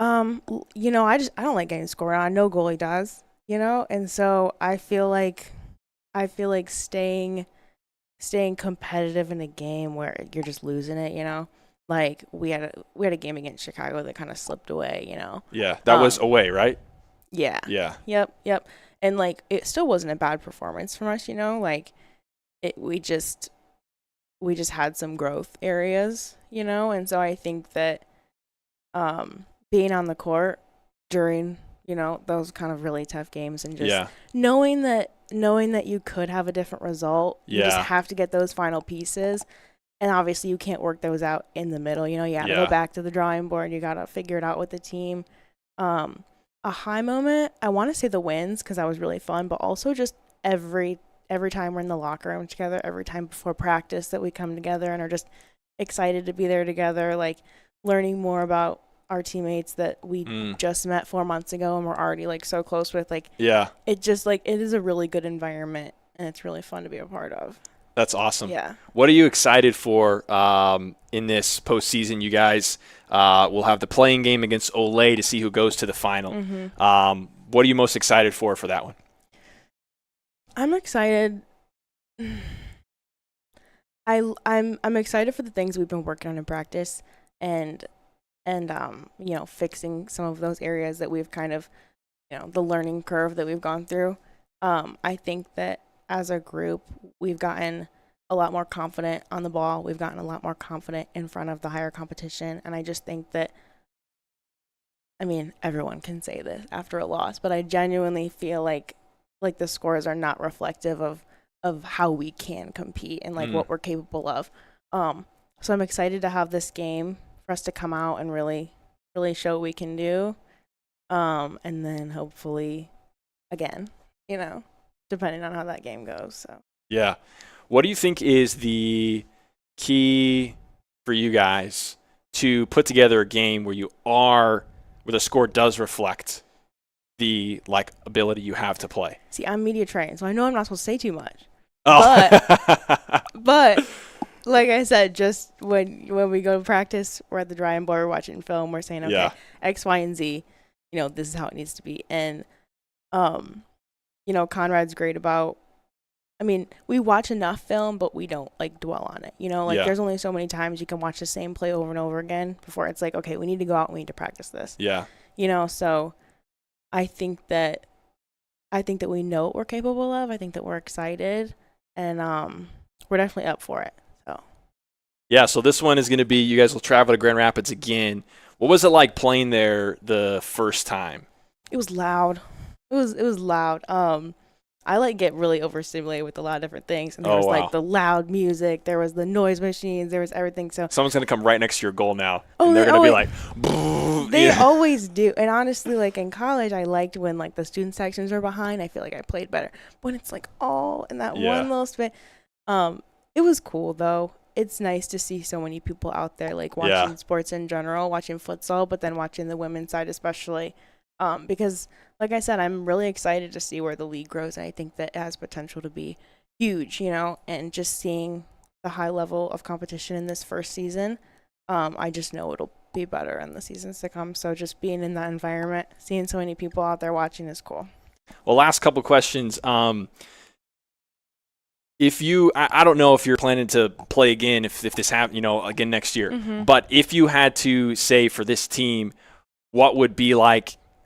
I don't like getting scored on. No goalie does. And so I feel like staying competitive in a game where you're just losing it. Like we had a game against Chicago that kind of slipped away. Yeah. That was away, right? Yeah. Yeah. Yep. And like it still wasn't a bad performance from us. Like. We just had some growth areas, and so I think that being on the court during, those kind of really tough games and just knowing that you could have a different result, you just have to get those final pieces. And obviously you can't work those out in the middle. You got to go back to the drawing board. You got to figure it out with the team. A high moment, I want to say the wins because that was really fun, but also just every time we're in the locker room together, every time before practice that we come together and are just excited to be there together, like learning more about our teammates that we just met 4 months ago and we're already like so close with. Like, it just like it is a really good environment and it's really fun to be a part of. That's awesome. Yeah. What are you excited for in this postseason? You guys will have the playing game against Olay to see who goes to the final. What are you most excited for that one? I'm excited. I'm excited for the things we've been working on in practice and fixing some of those areas that we've kind of, the learning curve that we've gone through. I think that as a group, we've gotten a lot more confident on the ball. We've gotten a lot more confident in front of the higher competition. And I just think that, everyone can say this after a loss, but I genuinely feel like the scores are not reflective of how we can compete and what we're capable of. So I'm excited to have this game for us to come out and really show what we can do. And then hopefully again, depending on how that game goes. So yeah. What do you think is the key for you guys to put together a game where the score does reflect the ability you have to play? See, I'm media trained, so I know I'm not supposed to say too much. Oh. But like I said, just when we go to practice, we're at the drawing board, we're watching film, we're saying, okay, X, Y, and Z, this is how it needs to be. And Conrad's great about, we watch enough film, but we don't dwell on it. There's only so many times you can watch the same play over and over again before it's like, okay, we need to go out and we need to practice this. Yeah. So I think that we know what we're capable of. I think that we're excited and we're definitely up for it. So yeah, so this one is going to be, you guys will travel to Grand Rapids again. What was it like playing there the first time? It was loud. It was loud. I get really overstimulated with a lot of different things. And there was the loud music, there was the noise machines, there was everything. So someone's gonna come right next to your goal now. And they're gonna be like, they always do. And honestly, in college I liked when the student sections were behind. I feel like I played better. When it's all in that one little spit. It was cool though. It's nice to see so many people out there watching sports in general, watching futsal, but then watching the women's side especially. Because like I said, I'm really excited to see where the league grows. And I think that it has potential to be huge, and just seeing the high level of competition in this first season, I just know it'll be better in the seasons to come. So just being in that environment, seeing so many people out there watching is cool. Well, last couple questions. I don't know if you're planning to play again, if this happens, again next year, but if you had to say for this team, what would be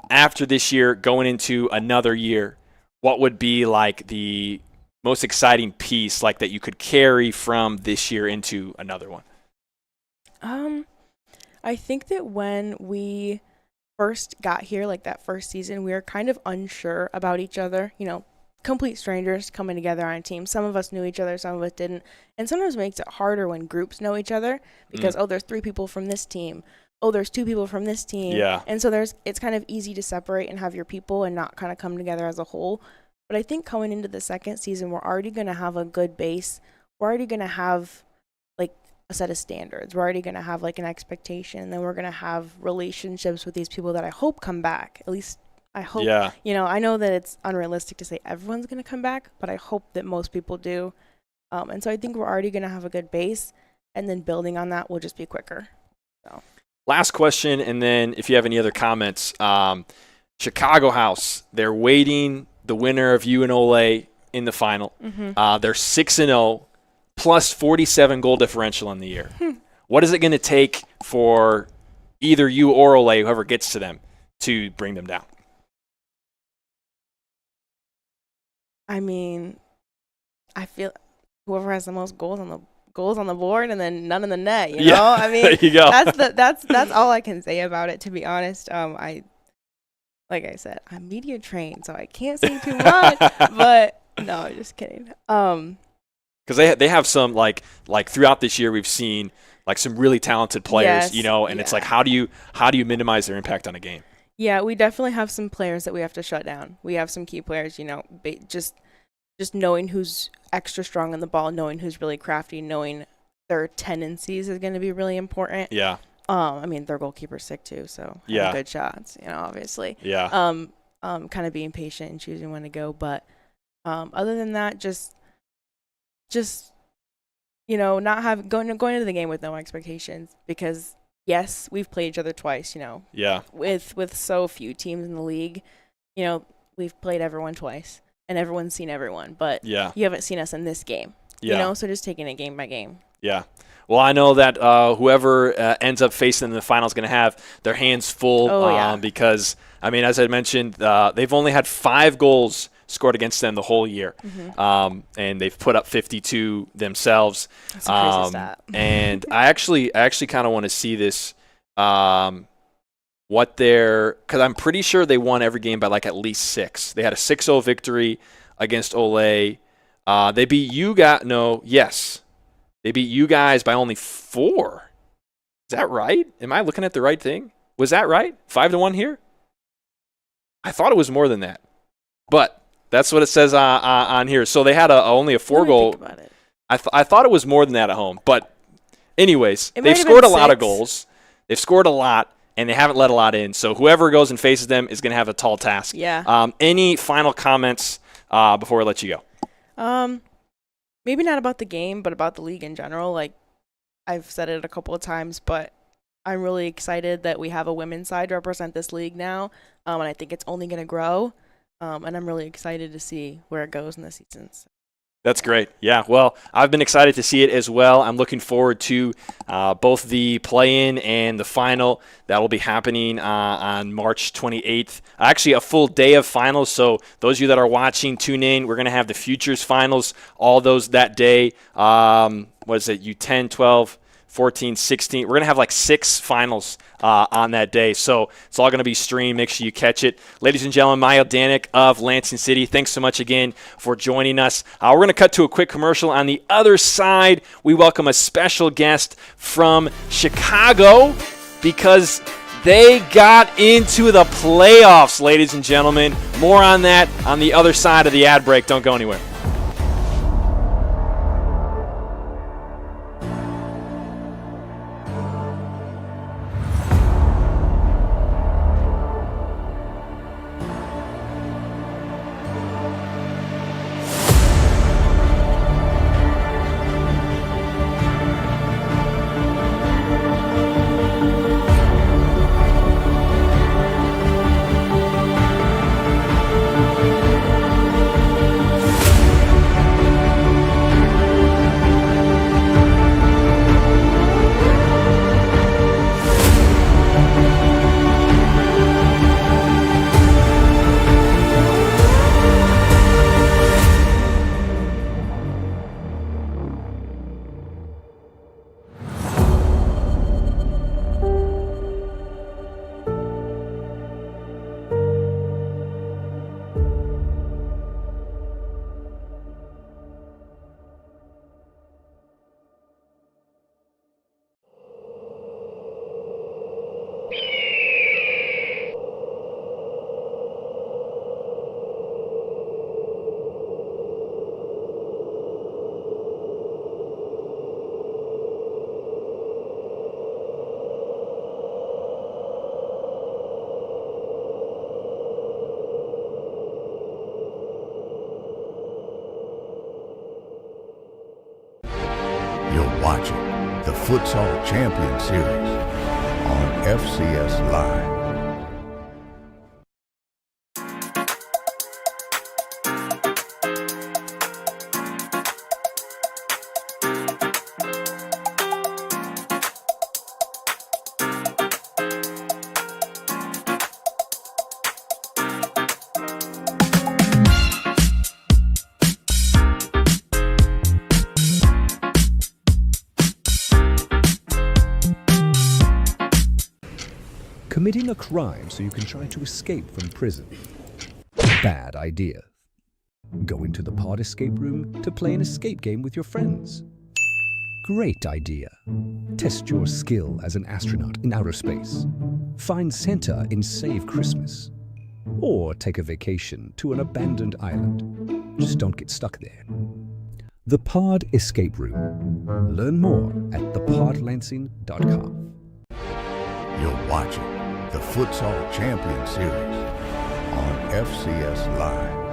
after this year, going into another year, what would be the most exciting piece that you could carry from this year into another one? I think that when we first got here, that first season, we were kind of unsure about each other, complete strangers coming together on a team. Some of us knew each other, some of us didn't. And sometimes it makes it harder when groups know each other because, there's 3 people from this team. Oh, there's 2 people from this team. Yeah. And so it's kind of easy to separate and have your people and not kind of come together as a whole. But I think coming into the second season, we're already going to have a good base. We're already going to have a set of standards. We're already going to have an expectation. And then we're going to have relationships with these people that I hope come back. At least I hope. Yeah. I know that it's unrealistic to say everyone's going to come back, but I hope that most people do. And so I think we're already going to have a good base. And then building on that will just be quicker. So. Last question, and then if you have any other comments, Chicago House, they're waiting the winner of you and Olay in the final. They're 6-0, plus 47 goal differential in the year. What is it going to take for either you or Olay, whoever gets to them, to bring them down? I feel whoever has the most goals on the board and then none in the net, you know? There you go. That's all I can say about it, to be honest. Like I said, I'm media trained, so I can't say too much, but no, just kidding. Because they have some like throughout this year we've seen like some really talented players, Yes, and it's like how do you minimize their impact on a game? Yeah, we definitely have some players that we have to shut down. We have some key players, just knowing who's extra strong on the ball, knowing who's really crafty, knowing their tendencies is going to be really important. Yeah. I mean, their goalkeeper's sick too, so Yeah. good shots, obviously. Yeah. Kind of being patient and choosing when to go, but other than that, just not going into the game with no expectations, because yes, we've played each other twice, Yeah. with so few teams in the league, we've played everyone twice and everyone's seen everyone, but Yeah. you haven't seen us in this game, Yeah. so just taking it game by game. Yeah. Well, I know that whoever ends up facing in the final is going to have their hands full because, I mean, as I mentioned, they've only had 5 goals scored against them the whole year, and they've put up 52 themselves. That's a crazy stat. And I actually kind of want to see this, because I'm pretty sure they won every game by like at least 6. They had a 6-0 victory against Ole. They beat you guys. They beat you guys by only 4. Is that right? Am I looking at the right thing? Was that right? 5-1 here? I thought it was more than that, but that's what it says on here. So they had only a 4-goal. Think about it. I thought it was more than that at home, but anyways, It might they've have scored a been lot of 6. goals. They've scored a lot, and they haven't let a lot in. So whoever goes and faces them is going to have a tall task. Yeah. Any final comments before I let you go? Maybe not about the game, but about the league in general. Like, I've said it a couple of times, but I'm really excited that we have a women's side represent this league now, and I think it's only going to grow, and I'm really excited to see where it goes in the seasons. That's great. Yeah, well, I've been excited to see it as well. I'm looking forward to both the play-in and the final. That'll be happening on March 28th. Actually, a full day of finals, so those of you that are watching, tune in. We're going to have the Futures finals, all those that day. What is it, U10, 12, 14, 16. We're going to have like 6 finals on that day. So it's all going to be streamed. Make sure you catch it. Ladies and gentlemen, Maya Danick of Lansing City, thanks so much again for joining us. We're going to cut to a quick commercial. On the other side, we welcome a special guest from Chicago because they got into the playoffs, ladies and gentlemen. More on that on the other side of the ad break. Don't go anywhere. You're watching the Futsal Champions Series on FCS Live. Committing a crime so you can try to escape from prison. Bad idea. Go into the pod escape room to play an escape game with your friends. Great idea. Test your skill as an astronaut in outer space. Find Santa in Save Christmas. Or take a vacation to an abandoned island. Just don't get stuck there. The Pod Escape Room. Learn more at thepodlansing.com. You're watching the Futsal Champions Series on FCS Live.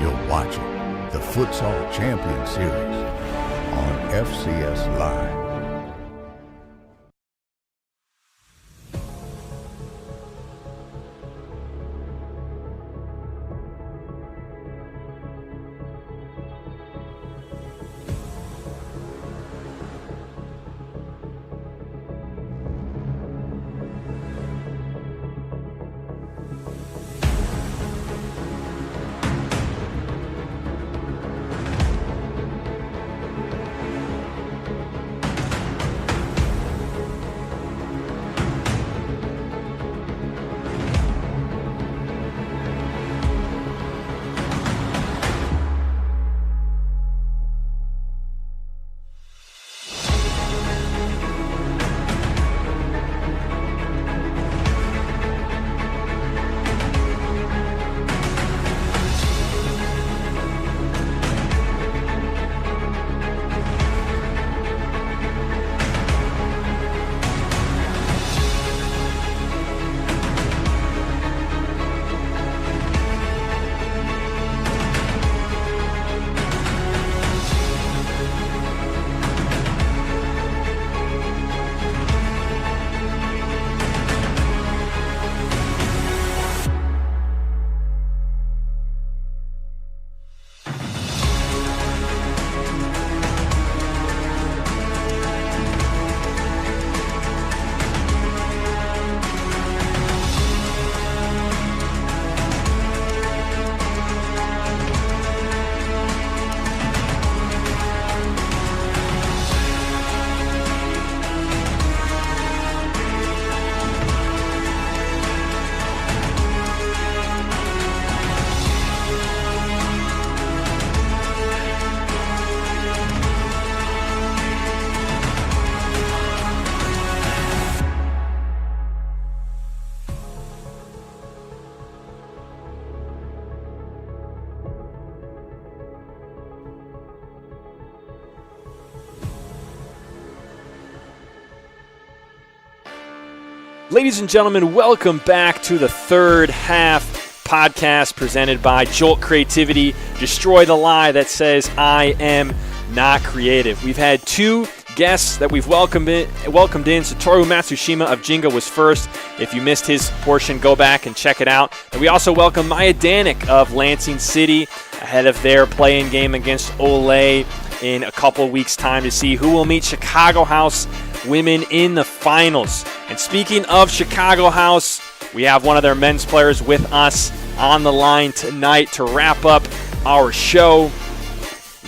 You're watching the Futsal Champions Series on FCS Live. Ladies and gentlemen, welcome back to the third half podcast presented by Jolt Creativity. Destroy the lie that says I am not creative. We've had two guests that we've welcomed in. Satoru Matsushima of Ginga was first. If you missed his portion, go back and check it out. And we also welcome Maya Danick of Lansing City ahead of their play-in game against Ole in a couple of weeks' time to see who will meet Chicago House women in the finals. And speaking of Chicago House, we have one of their men's players with us on the line tonight to wrap up our show.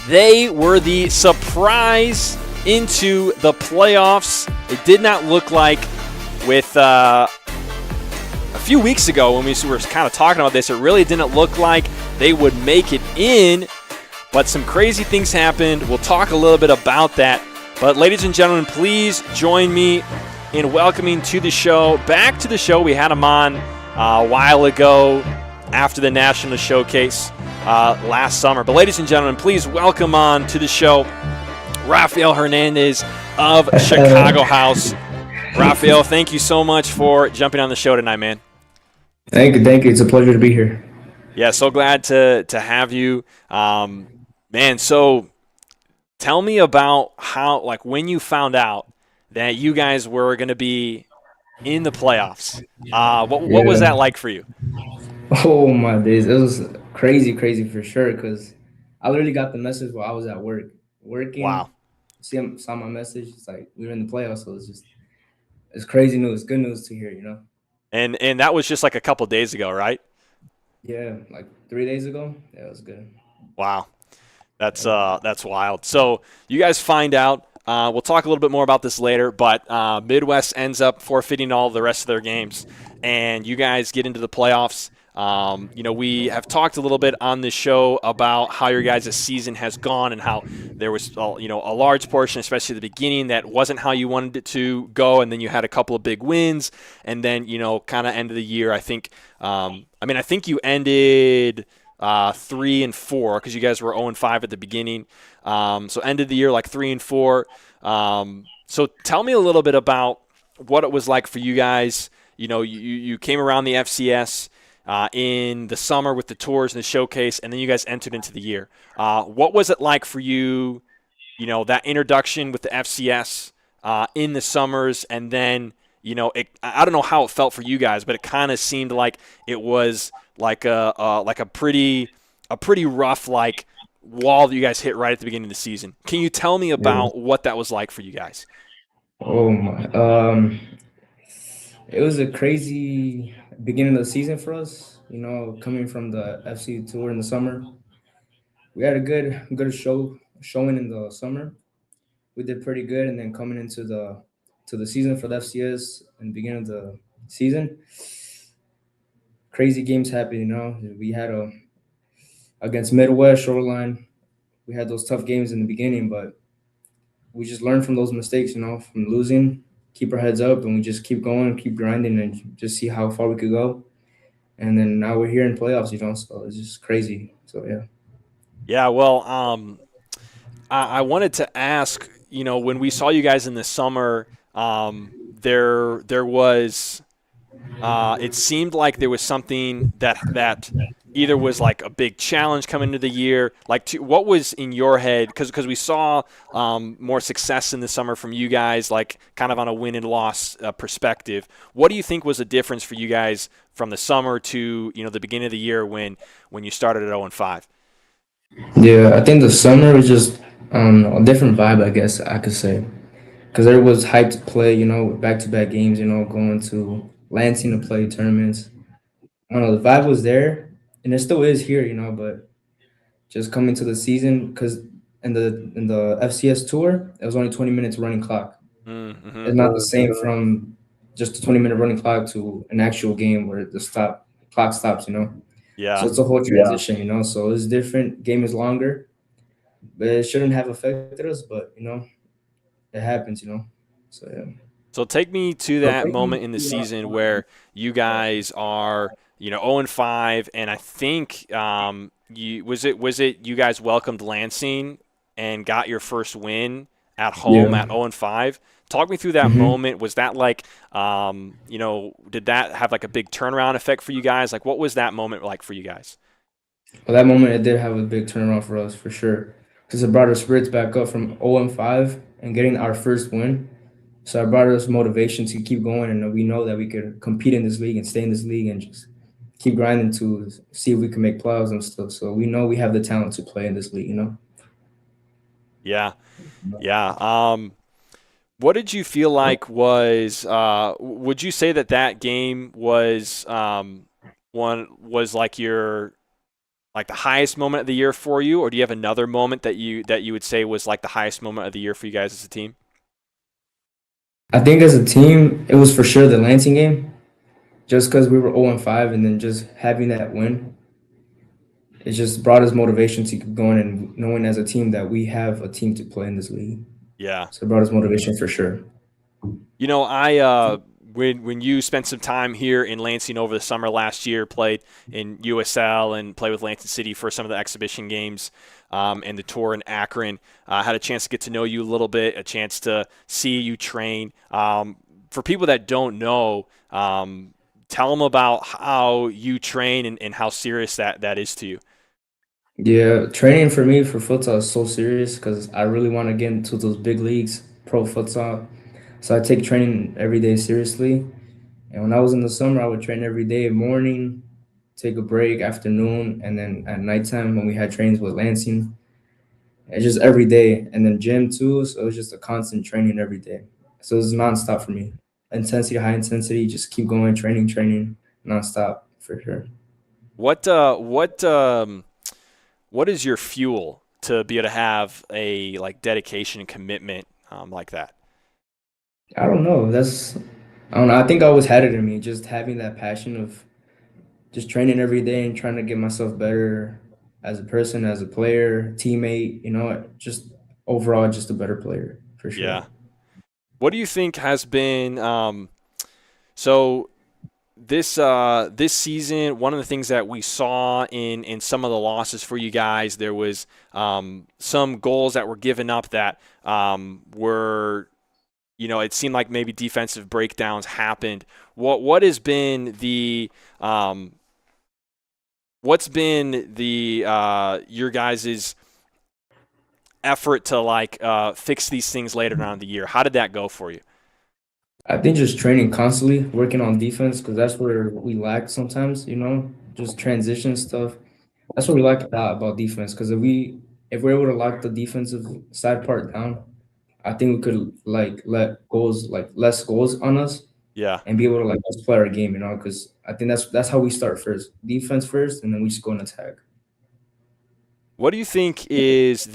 They were the surprise into the playoffs. It did not look like with a few weeks ago when we were kind of talking about this, it really didn't look like they would make it in, but some crazy things happened. We'll talk a little bit about that. But ladies and gentlemen, please join me in welcoming to the show, back to the show. We had him on a while ago after the National Showcase last summer. But ladies and gentlemen, please welcome on to the show Raphael Hernandez of Chicago House. Raphael, thank you so much for jumping on the show tonight, man. Thank you. It's a pleasure to be here. Yeah, so glad to have you. Man, so tell me about how, like, when you found out that you guys were going to be in the playoffs. What was that like for you? Oh, my days. It was crazy for sure, because I literally got the message while I was at working. Wow. Saw my message. It's like we were in the playoffs, so it's crazy news. Good news to hear, you know. And that was just like a couple days ago, right? Yeah, like 3 days ago. Yeah, it was good. Wow. That's wild. So you guys find out. We'll talk a little bit more about this later, but Midwest ends up forfeiting all the rest of their games, and you guys get into the playoffs. We have talked a little bit on this show about how your guys' season has gone and how there was, a large portion, especially at the beginning, that wasn't how you wanted it to go, and then you had a couple of big wins, and then, kind of end of the year, I think, I think you ended 3-4 because you guys were 0-5 at the beginning. So ended the year like 3-4. So tell me a little bit about what it was like for you guys. You came around the FCS in the summer with the tours and the showcase, and then you guys entered into the year. What was it like for you, that introduction with the FCS in the summers, and then, I don't know how it felt for you guys, but it kind of seemed like it was like a pretty rough wall that you guys hit right at the beginning of the season. Can you tell me about what that was like for you guys? Oh my, it was a crazy beginning of the season for us. Coming from the FC tour in the summer, we had a good showing in the summer. We did pretty good, and then coming into the season for the FCS and the beginning of the season, crazy games happened. We had against Midwest, Shoreline, we had those tough games in the beginning, but we just learned from those mistakes, from losing, keep our heads up, and we just keep going, keep grinding, and just see how far we could go. And then now we're here in playoffs, so it's just crazy. So, yeah. Yeah, well, I wanted to ask, when we saw you guys in the summer, there was it seemed like there was something that either was like a big challenge coming into the year. What was in your head? Because we saw more success in the summer from you guys, like kind of on a win and loss perspective. What do you think was the difference for you guys from the summer to the beginning of the year when you started at 0-5? Yeah, I think the summer was just a different vibe, I guess I could say, because there was hype to play, back-to-back games, going to Lansing to play tournaments. I don't know, the vibe was there, and it still is here, but just coming to the season, because in the FCS tour, it was only 20 minutes running clock. Mm-hmm. It's not the same from just a 20-minute running clock to an actual game where the clock stops, Yeah. So it's a whole transition, so it's different. Game is longer, but it shouldn't have affected us, but, it happens, so, yeah. So take me to that moment in the season where you guys are, 0-5, and I think was it you guys welcomed Lansing and got your first win at home at 0-5. Talk me through that Mm-hmm. moment. Was that like, did that have like a big turnaround effect for you guys? Like, what was that moment like for you guys? Well, that moment it did have a big turnaround for us for sure, because it brought our spirits back up from 0-5 and getting our first win. So it brought us motivation to keep going, and we know that we could compete in this league and stay in this league and just keep grinding to see if we can make playoffs and stuff. So we know we have the talent to play in this league, you know. Yeah, yeah. What did you feel like was? Would you say that game was like the highest moment of the year for you, or do you have another moment that you would say was like the highest moment of the year for you guys as a team? I think as a team, it was for sure the Lansing game, just because we were 0-5, and then just having that win, it just brought us motivation to keep going and knowing as a team that we have a team to play in this league. Yeah. So it brought us motivation for sure. You know, I when you spent some time here in Lansing over the summer last year, played in USL and played with Lansing City for some of the exhibition games and the tour in Akron. Had a chance to get to know you a little bit, a chance to see you train. For people that don't know, tell them about how you train and how serious that is to you. Yeah, training for me for futsal is so serious because I really want to get into those big leagues, pro futsal. So I take training every day seriously. And when I was in the summer, I would train every day, morning, take a break, afternoon, and then at nighttime when we had trains with Lansing. It's just every day. And then gym too. So it was just a constant training every day. So it was nonstop for me. Intensity, high intensity, just keep going, training, nonstop for sure. What is your fuel to be able to have a like dedication and commitment like that? I don't know. I don't know. I think I always had it in me, just having that passion of just training every day and trying to get myself better as a person, as a player, teammate, just overall, just a better player for sure. Yeah. What do you think has been so this season? One of the things that we saw in some of the losses for you guys, there was some goals that were given up that were, it seemed like maybe defensive breakdowns happened. What has been the your guys' effort to fix these things later on in the year? How did that go for you? I think just training constantly, working on defense, because that's where we lack sometimes, just transition stuff. That's what we like about defense, because if we're able to lock the defensive side part down, I think we could let less goals on us. Yeah. And be able to just play our game, because I think that's how we start first. Defense first, and then we just go and attack. What do you think is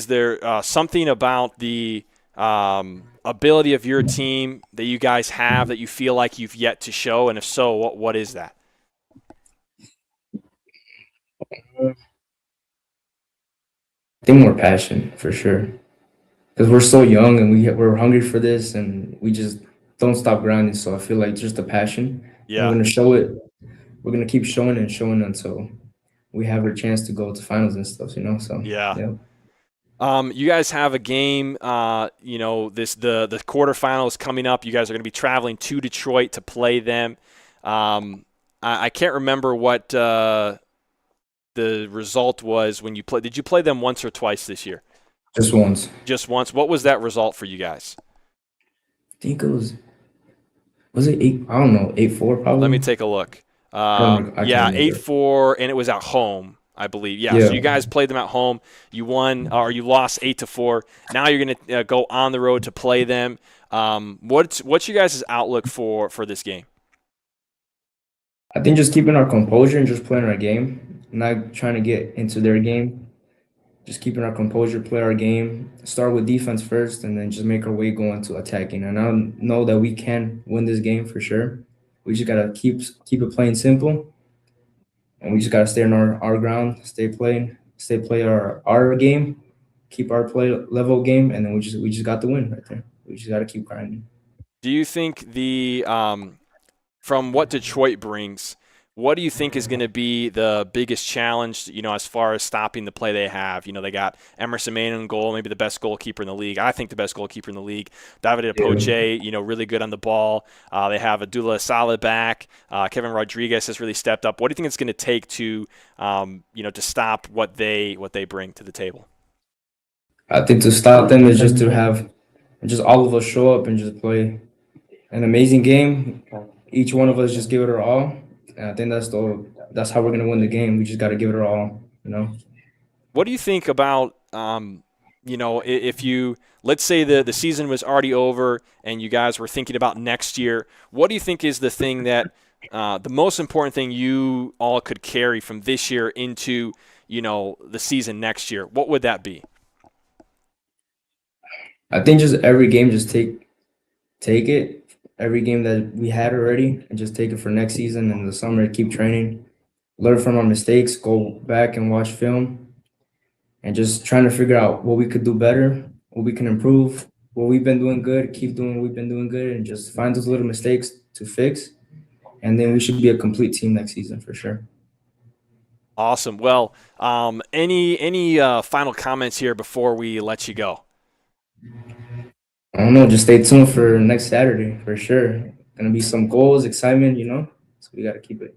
there something about the ability of your team that you guys have that you feel like you've yet to show? And if so, what is that? I think more passion for sure, because we're so young and we're hungry for this, and we just don't stop grinding. So I feel like just the passion. Yeah. We're gonna show it. We're gonna keep showing and showing until we have a chance to go to finals and stuff. So yeah. Yeah. You guys have a game. The quarterfinal is coming up. You guys are going to be traveling to Detroit to play them. I can't remember what the result was when you played. Did you play them once or twice this year? Just once. Just once. What was that result for you guys? I think it was it 8? I don't know, 8-4 probably. Let me take a look. I can't 8-4, and it was at home, I believe. Yeah. So you guys played them at home. You won, or you lost 8-4. Now you're going to go on the road to play them. What's your guys' outlook for this game? I think just keeping our composure and just playing our game, not trying to get into their game. Just keeping our composure, play our game, start with defense first, and then just make our way going to attacking. And I know that we can win this game for sure. We just gotta keep it playing simple, and we just gotta stay on our ground, stay play our game, keep our play level game, and then we just got the win right there. We just gotta keep grinding. Do you think from what Detroit brings, what do you think is going to be the biggest challenge, as far as stopping the play they have? They got Emerson Main in goal, maybe the best goalkeeper in the league. I think the best goalkeeper in the league. Davide Apoche, really good on the ball. They have Abdullah Saleh back. Kevin Rodriguez has really stepped up. What do you think it's going to take to, to stop what they bring to the table? I think to stop them is just to have just all of us show up and just play an amazing game. Each one of us just give it our all. And I think that's how we're gonna win the game. We just got to give it our all. What do you think about if you, let's say the season was already over and you guys were thinking about next year, what do you think is the thing that the most important thing you all could carry from this year into the season next year? What would that be? I think just every game, just take it. Every game that we had already, and just take it for next season and the summer. Keep training, learn from our mistakes, go back and watch film, and just trying to figure out what we could do better, what we can improve, what we've been doing good, keep doing what we've been doing good, and just find those little mistakes to fix. And then we should be a complete team next season for sure. Awesome. Well, any final comments here before we let you go? I don't know. Just stay tuned for next Saturday for sure. Gonna be some goals, excitement, So we gotta keep it.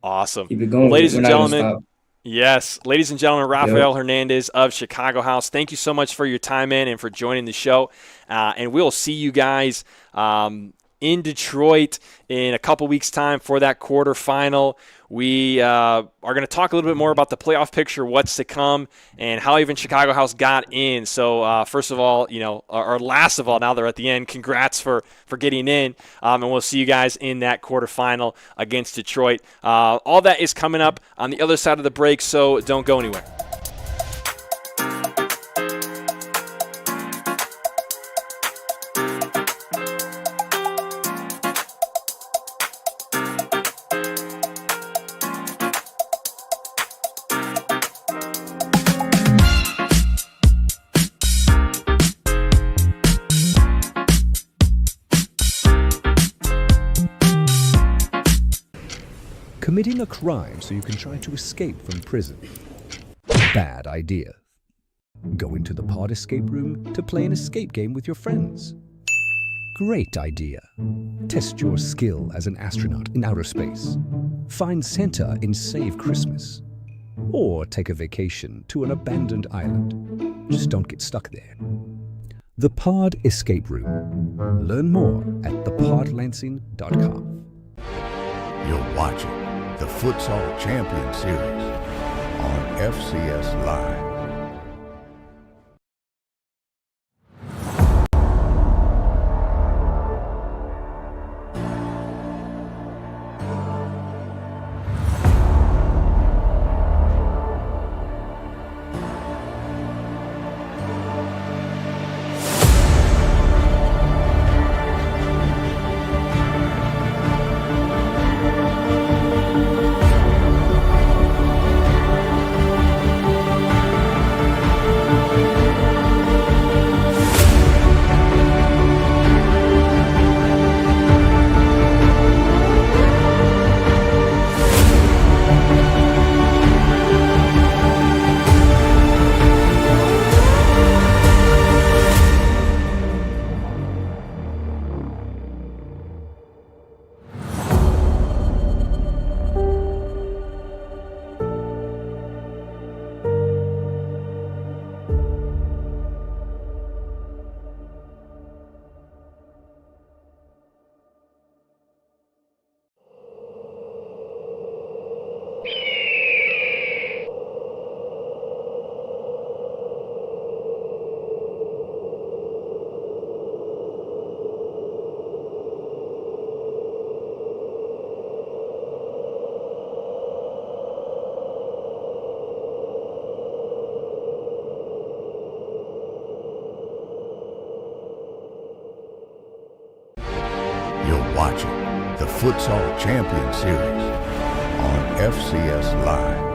Awesome. Keep it going. Ladies We're and not gonna gentlemen. stop. Yes, ladies and gentlemen, Raphael Hernandez of Chicago House. Thank you so much for your time, man, and for joining the show. And we'll see you guys in Detroit in a couple weeks' time for that quarterfinal. We are going to talk a little bit more about the playoff picture, what's to come, and how even Chicago House got in. So first of all, or last of all, now they're at the end, congrats for getting in. And we'll see you guys in that quarterfinal against Detroit. All that is coming up on the other side of the break, so don't go anywhere. Committing a crime so you can try to escape from prison. Bad idea. Go into the pod escape room to play an escape game with your friends. Great idea. Test your skill as an astronaut in outer space. Find Santa in Save Christmas. Or take a vacation to an abandoned island. Just don't get stuck there. The Pod Escape Room. Learn more at thepodlansing.com. You're watching the Futsal Champions Series on FCS Live. You're watching the Futsal Champions Series on FCS Live.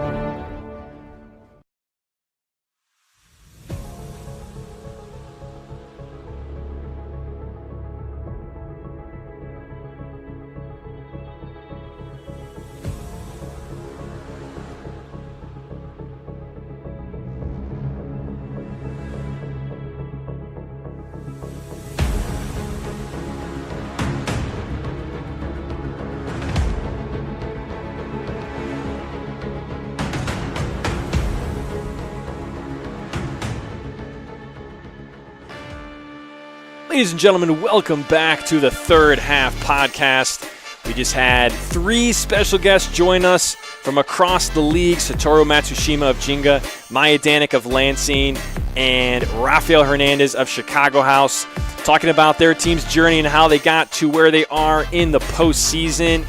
Ladies and gentlemen, welcome back to the Third Half Podcast. We just had 3 special guests join us from across the league: Satoru Matsushima of Ginga, Maya Danick of Lansing, and Raphael Hernandez of Chicago House, talking about their team's journey and how they got to where they are in the postseason.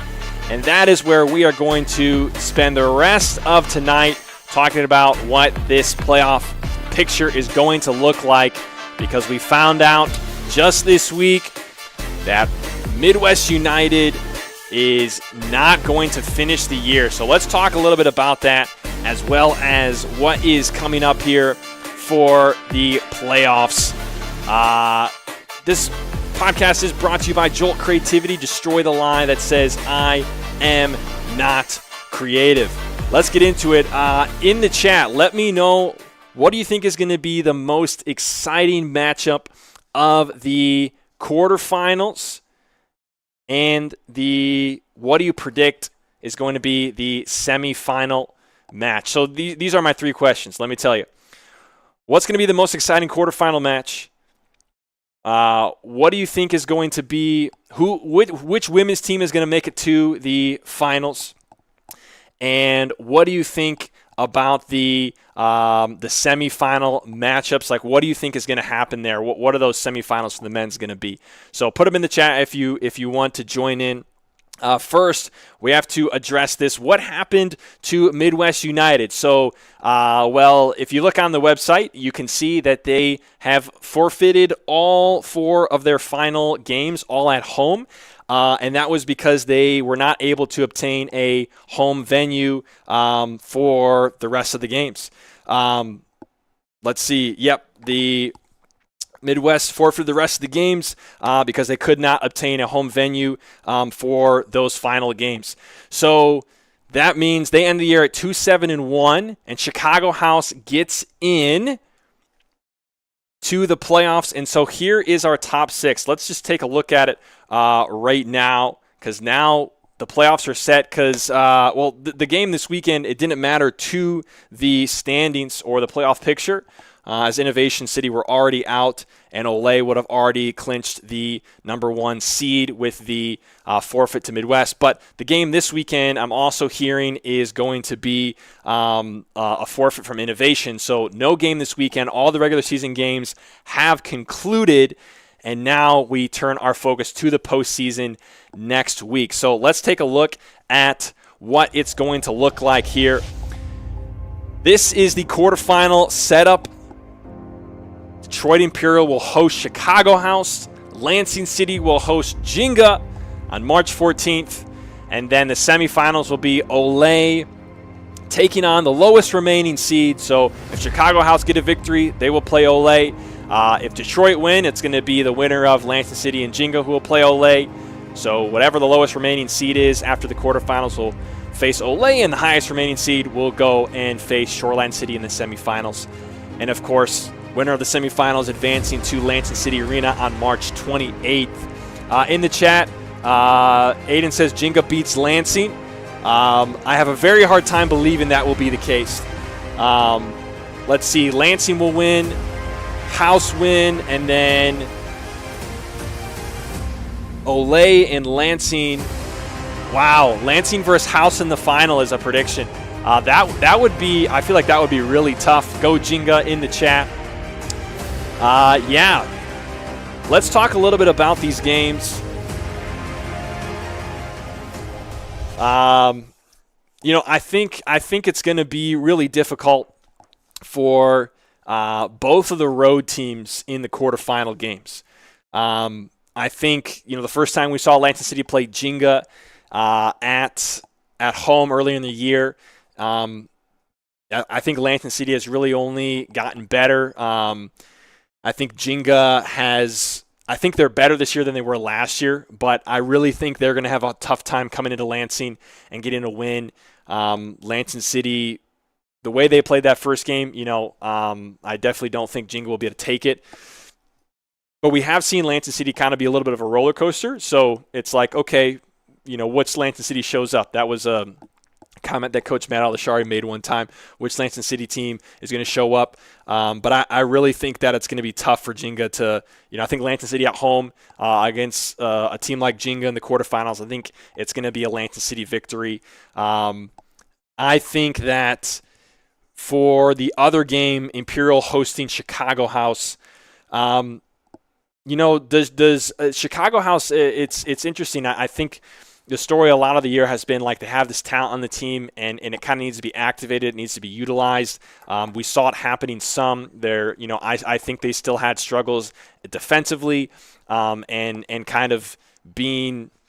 And that is where we are going to spend the rest of tonight, talking about what this playoff picture is going to look like, because we found out just this week that Midwest United is not going to finish the year. So let's talk a little bit about that, as well as what is coming up here for the playoffs. This podcast is brought to you by Jolt Creativity. Destroy the lie that says I am not creative. Let's get into it. In the chat, let me know, what do you think is going to be the most exciting matchup of the quarterfinals, and what do you predict is going to be the semifinal match? So these are my 3 questions. Let me tell you. What's going to be the most exciting quarterfinal match? What do you think is going to be, which women's team is going to make it to the finals? And what do you think about the semifinal matchups? Like, what do you think is going to happen there? What are those semifinals for the men's going to be? So put them in the chat if you want to join in. First, we have to address this. What happened to Midwest United? So, if you look on the website, you can see that they have forfeited all 4 of their final games, all at home. And that was because they were not able to obtain a home venue for the rest of the games. Let's see. Yep, the Midwest forfeited the rest of the games because they could not obtain a home venue for those final games. So that means they end the year at 2-7-1, and Chicago House gets in to the playoffs. And so here is our top 6. Let's just take a look at it right now, because now the playoffs are set. Because the game this weekend, it didn't matter to the standings or the playoff picture, as Innovation City were already out, and Olay would have already clinched the number 1 seed with the forfeit to Midwest. But the game this weekend, I'm also hearing, is going to be a forfeit from Innovation. So no game this weekend. All the regular season games have concluded, and now we turn our focus to the postseason next week. So let's take a look at what it's going to look like here. This is the quarterfinal setup. Detroit Imperial will host Chicago House. Lansing City will host Ginga on March 14th. And then the semifinals will be Olay taking on the lowest remaining seed. So if Chicago House get a victory, they will play Olay. If Detroit win, it's going to be the winner of Lansing City and Ginga who will play Olay. So whatever the lowest remaining seed is after the quarterfinals will face Olay, and the highest remaining seed will go and face Shoreline City in the semifinals. And of course, winner of the semifinals advancing to Lansing City Arena on March 28th. In the chat, Aiden says Ginga beats Lansing. I have a very hard time believing that will be the case. Let's see. Lansing will win, House win, and then Olay and Lansing. Wow, Lansing versus House in the final is a prediction. That would be, I feel like that would be really tough. Go Ginga in the chat. Yeah, let's talk a little bit about these games. I think it's going to be really difficult for both of the road teams in the quarterfinal games. I think the first time we saw Lansing City play Ginga at home earlier in the year, I think Lansing City has really only gotten better. I think Ginga I think they're better this year than they were last year, but I really think they're going to have a tough time coming into Lansing and getting a win. Lansing City, the way they played that first game, I definitely don't think Ginga will be able to take it. But we have seen Lansing City kind of be a little bit of a roller coaster, so it's like, okay, which Lansing City shows up? That was a comment that Coach Matt Aldashari made one time, which Lansing City team is going to show up. But I really think that it's going to be tough for Ginga to, I think Lansing City at home against a team like Ginga in the quarterfinals, I think it's going to be a Lansing City victory. I think that for the other game, Imperial hosting Chicago House, does Chicago House, it's interesting. I think the story a lot of the year has been like they have this talent on the team and it kind of needs to be activated. It needs to be utilized. We saw it happening some. I think they still had struggles defensively and kind of being –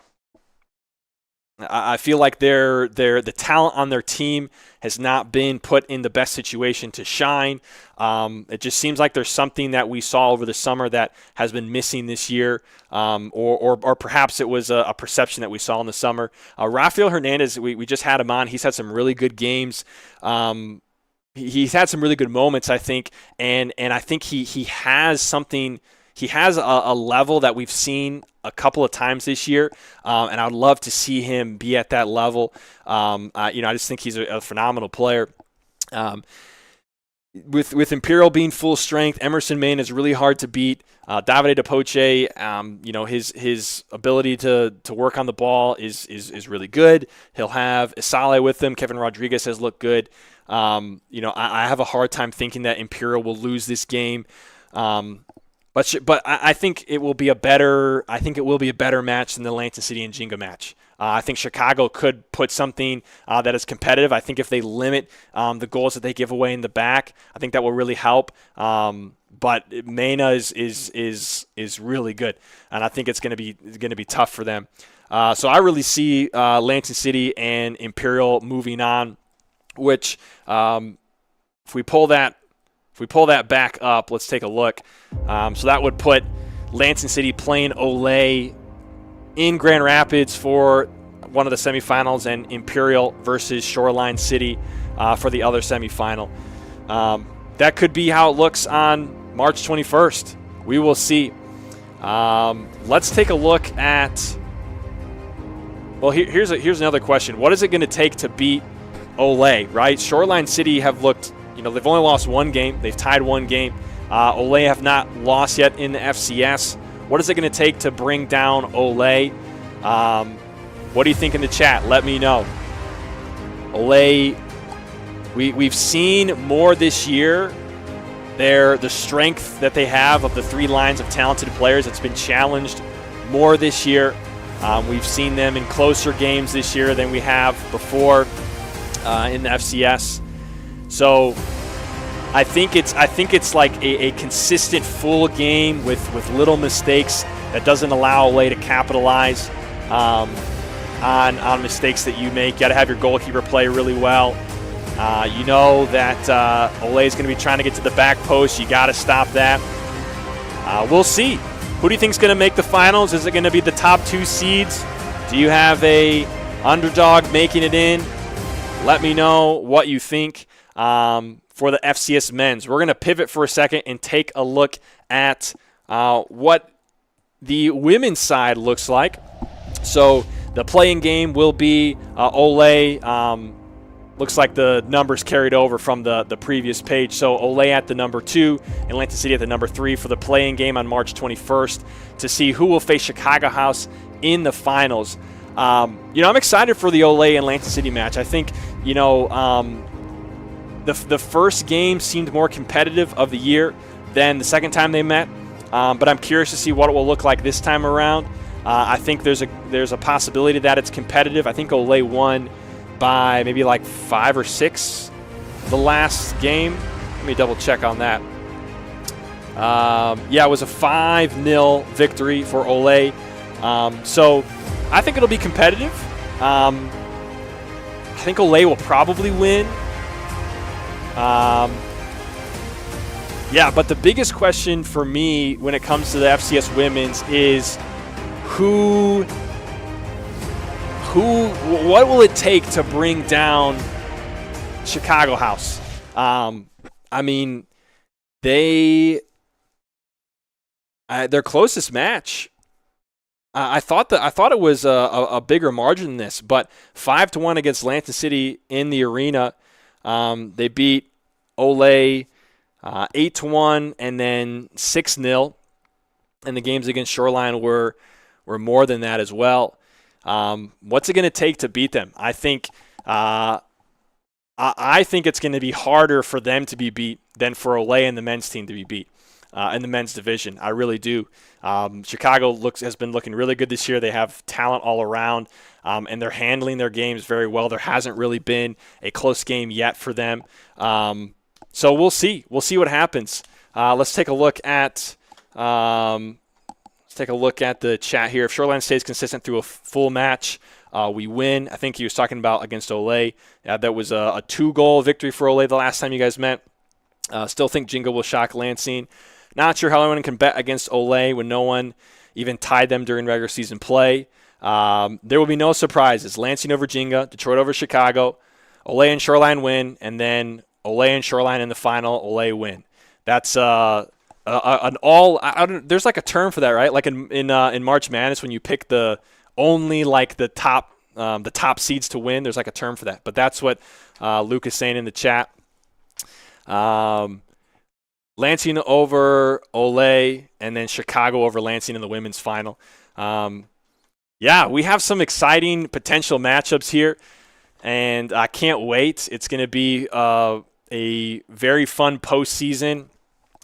I feel like the talent on their team has not been put in the best situation to shine. It just seems like there's something that we saw over the summer that has been missing this year, or perhaps it was a perception that we saw in the summer. Raphael Hernandez, we just had him on. He's had some really good games. He's had some really good moments, I think, and I think he has something. He has a level that we've seen a couple of times this year, and I'd love to see him be at that level. I just think he's a phenomenal player. With Imperial being full strength, Emerson Main is really hard to beat. Davide DePoche, his ability to work on the ball is really good. He'll have Isale with him. Kevin Rodriguez has looked good. I have a hard time thinking that Imperial will lose this game. But I think it will be a better match than the Lansing City and Ginga match. I think Chicago could put something that is competitive. I think if they limit the goals that they give away in the back, I think that will really help. But Mena is really good, and I think it's going to be tough for them. So I really see Lansing City and Imperial moving on. Which, if we pull that back up, let's take a look. So that would put Lansing City playing Olay in Grand Rapids for one of the semifinals and Imperial versus Shoreline City for the other semifinal. That could be how it looks on March 21st. We will see. Let's take a look at – well, here's another question. What is it going to take to beat Olay, right? Shoreline City have looked – they've only lost one game. They've tied one game. Olay have not lost yet in the FCS. What is it going to take to bring down Olay? What do you think in the chat? Let me know. Olay, we've seen more this year. The strength that they have of the three lines of talented players, it's been challenged more this year. We've seen them in closer games this year than we have before in the FCS. So I think it's like a consistent full game with little mistakes that doesn't allow Olay to capitalize on mistakes that you make. You got to have your goalkeeper play really well. You know that Olay is going to be trying to get to the back post. You got to stop that. We'll see. Who do you think is going to make the finals? Is it going to be the top two seeds? Do you have a underdog making it in? Let me know what you think. For the FCS men's. We're going to pivot for a second and take a look at what the women's side looks like. So the playing game will be Olay. Looks like the numbers carried over from the previous page. So Olay at the number 2, and Lansing City at the number 3 for the playing game on March 21st to see who will face Chicago House in the finals. I'm excited for the Olay and Lansing City match. I think, the first game seemed more competitive of the year than the second time they met, but I'm curious to see what it will look like this time around. I think there's a possibility that it's competitive. I think Olay won by maybe like 5 or 6 the last game. Let me double check on that. It was a 5-0 victory for Olay. So I think it'll be competitive. I think Olay will probably win. But the biggest question for me when it comes to the FCS women's is what will it take to bring down Chicago House? Their closest match, I thought it was a bigger margin than this, but 5-1 against Lansing City in the arena. They beat Ole 8-1 and then 6-0. And the games against Shoreline were more than that as well. What's it going to take to beat them? I think it's going to be harder for them to be beat than for Ole and the men's team to be beat in the men's division. I really do. Chicago has been looking really good this year. They have talent all around, and they're handling their games very well. There hasn't really been a close game yet for them. So we'll see. We'll see what happens. Let's take a look at the chat here. If Shoreline stays consistent through a full match, we win. I think he was talking about against Ole. That was a 2-goal victory for Ole the last time you guys met. Still think Ginga will shock Lansing. Not sure how anyone can bet against Ole when no one even tied them during regular season play. There will be no surprises. Lansing over Ginga, Detroit over Chicago, Ole and Shoreline win, and then Ole and Shoreline in the final, Ole win. That's there's like a term for that, right? Like in March Madness when you pick the top seeds to win. There's like a term for that. But that's what Luke is saying in the chat. Lansing over Ole, and then Chicago over Lansing in the women's final. We have some exciting potential matchups here, and I can't wait. It's going to be a very fun postseason.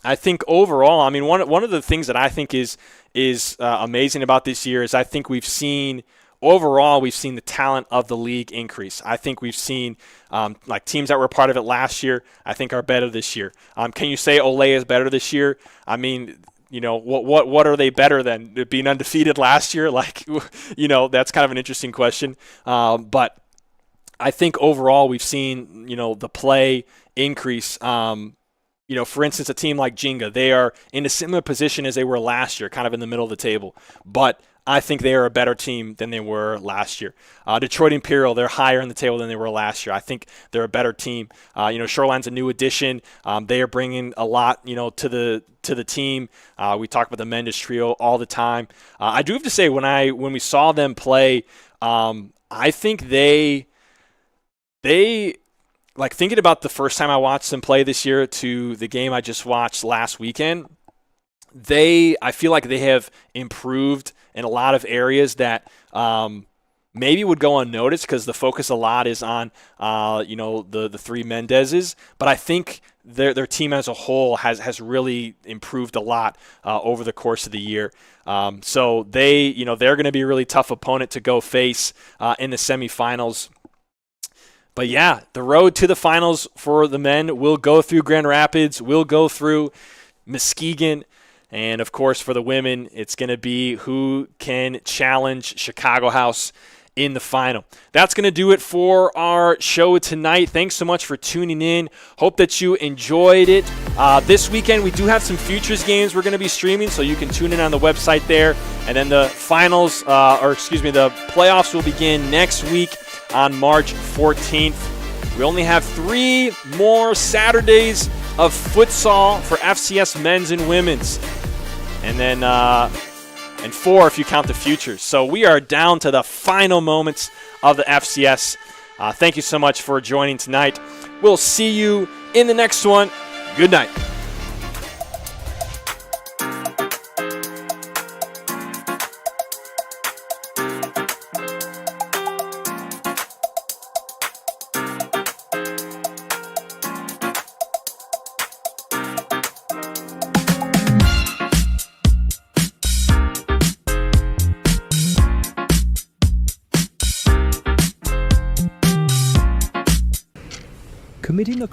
I think overall, I mean, one of the things that I think is amazing about this year is I think we've seen the talent of the league increase. I think we've seen like teams that were part of it last year, I think are better this year. Can you say Ole is better this year? I mean, what are they better than being undefeated last year? Like, that's kind of an interesting question. But I think overall we've seen, the play increase. For instance, a team like Ginga, they are in a similar position as they were last year, kind of in the middle of the table. But I think they are a better team than they were last year. Detroit Imperial, they're higher in the table than they were last year. I think they're a better team. Shoreline's a new addition. They are bringing a lot, to the team. We talk about the Mendes trio all the time. I do have to say, when we saw them play, I think they like thinking about the first time I watched them play this year to the game I just watched last weekend. I feel like they have improved in a lot of areas that maybe would go unnoticed because the focus a lot is on the three Mendezes. But I think their team as a whole has really improved a lot over the course of the year. So they're going to be a really tough opponent to go face in the semifinals. But yeah, the road to the finals for the men will go through Grand Rapids, will go through Muskegon. And, of course, for the women, it's going to be who can challenge Chicago House in the final. That's going to do it for our show tonight. Thanks so much for tuning in. Hope that you enjoyed it. This weekend, we do have some futures games we're going to be streaming, so you can tune in on the website there. And then the finals, the playoffs will begin next week on March 14th. We only have 3 more Saturdays of futsal for FCS men's and women's. And then and 4 if you count the futures. So we are down to the final moments of the FCS. Thank you so much for joining tonight. We'll see you in the next one. Good night. Committing a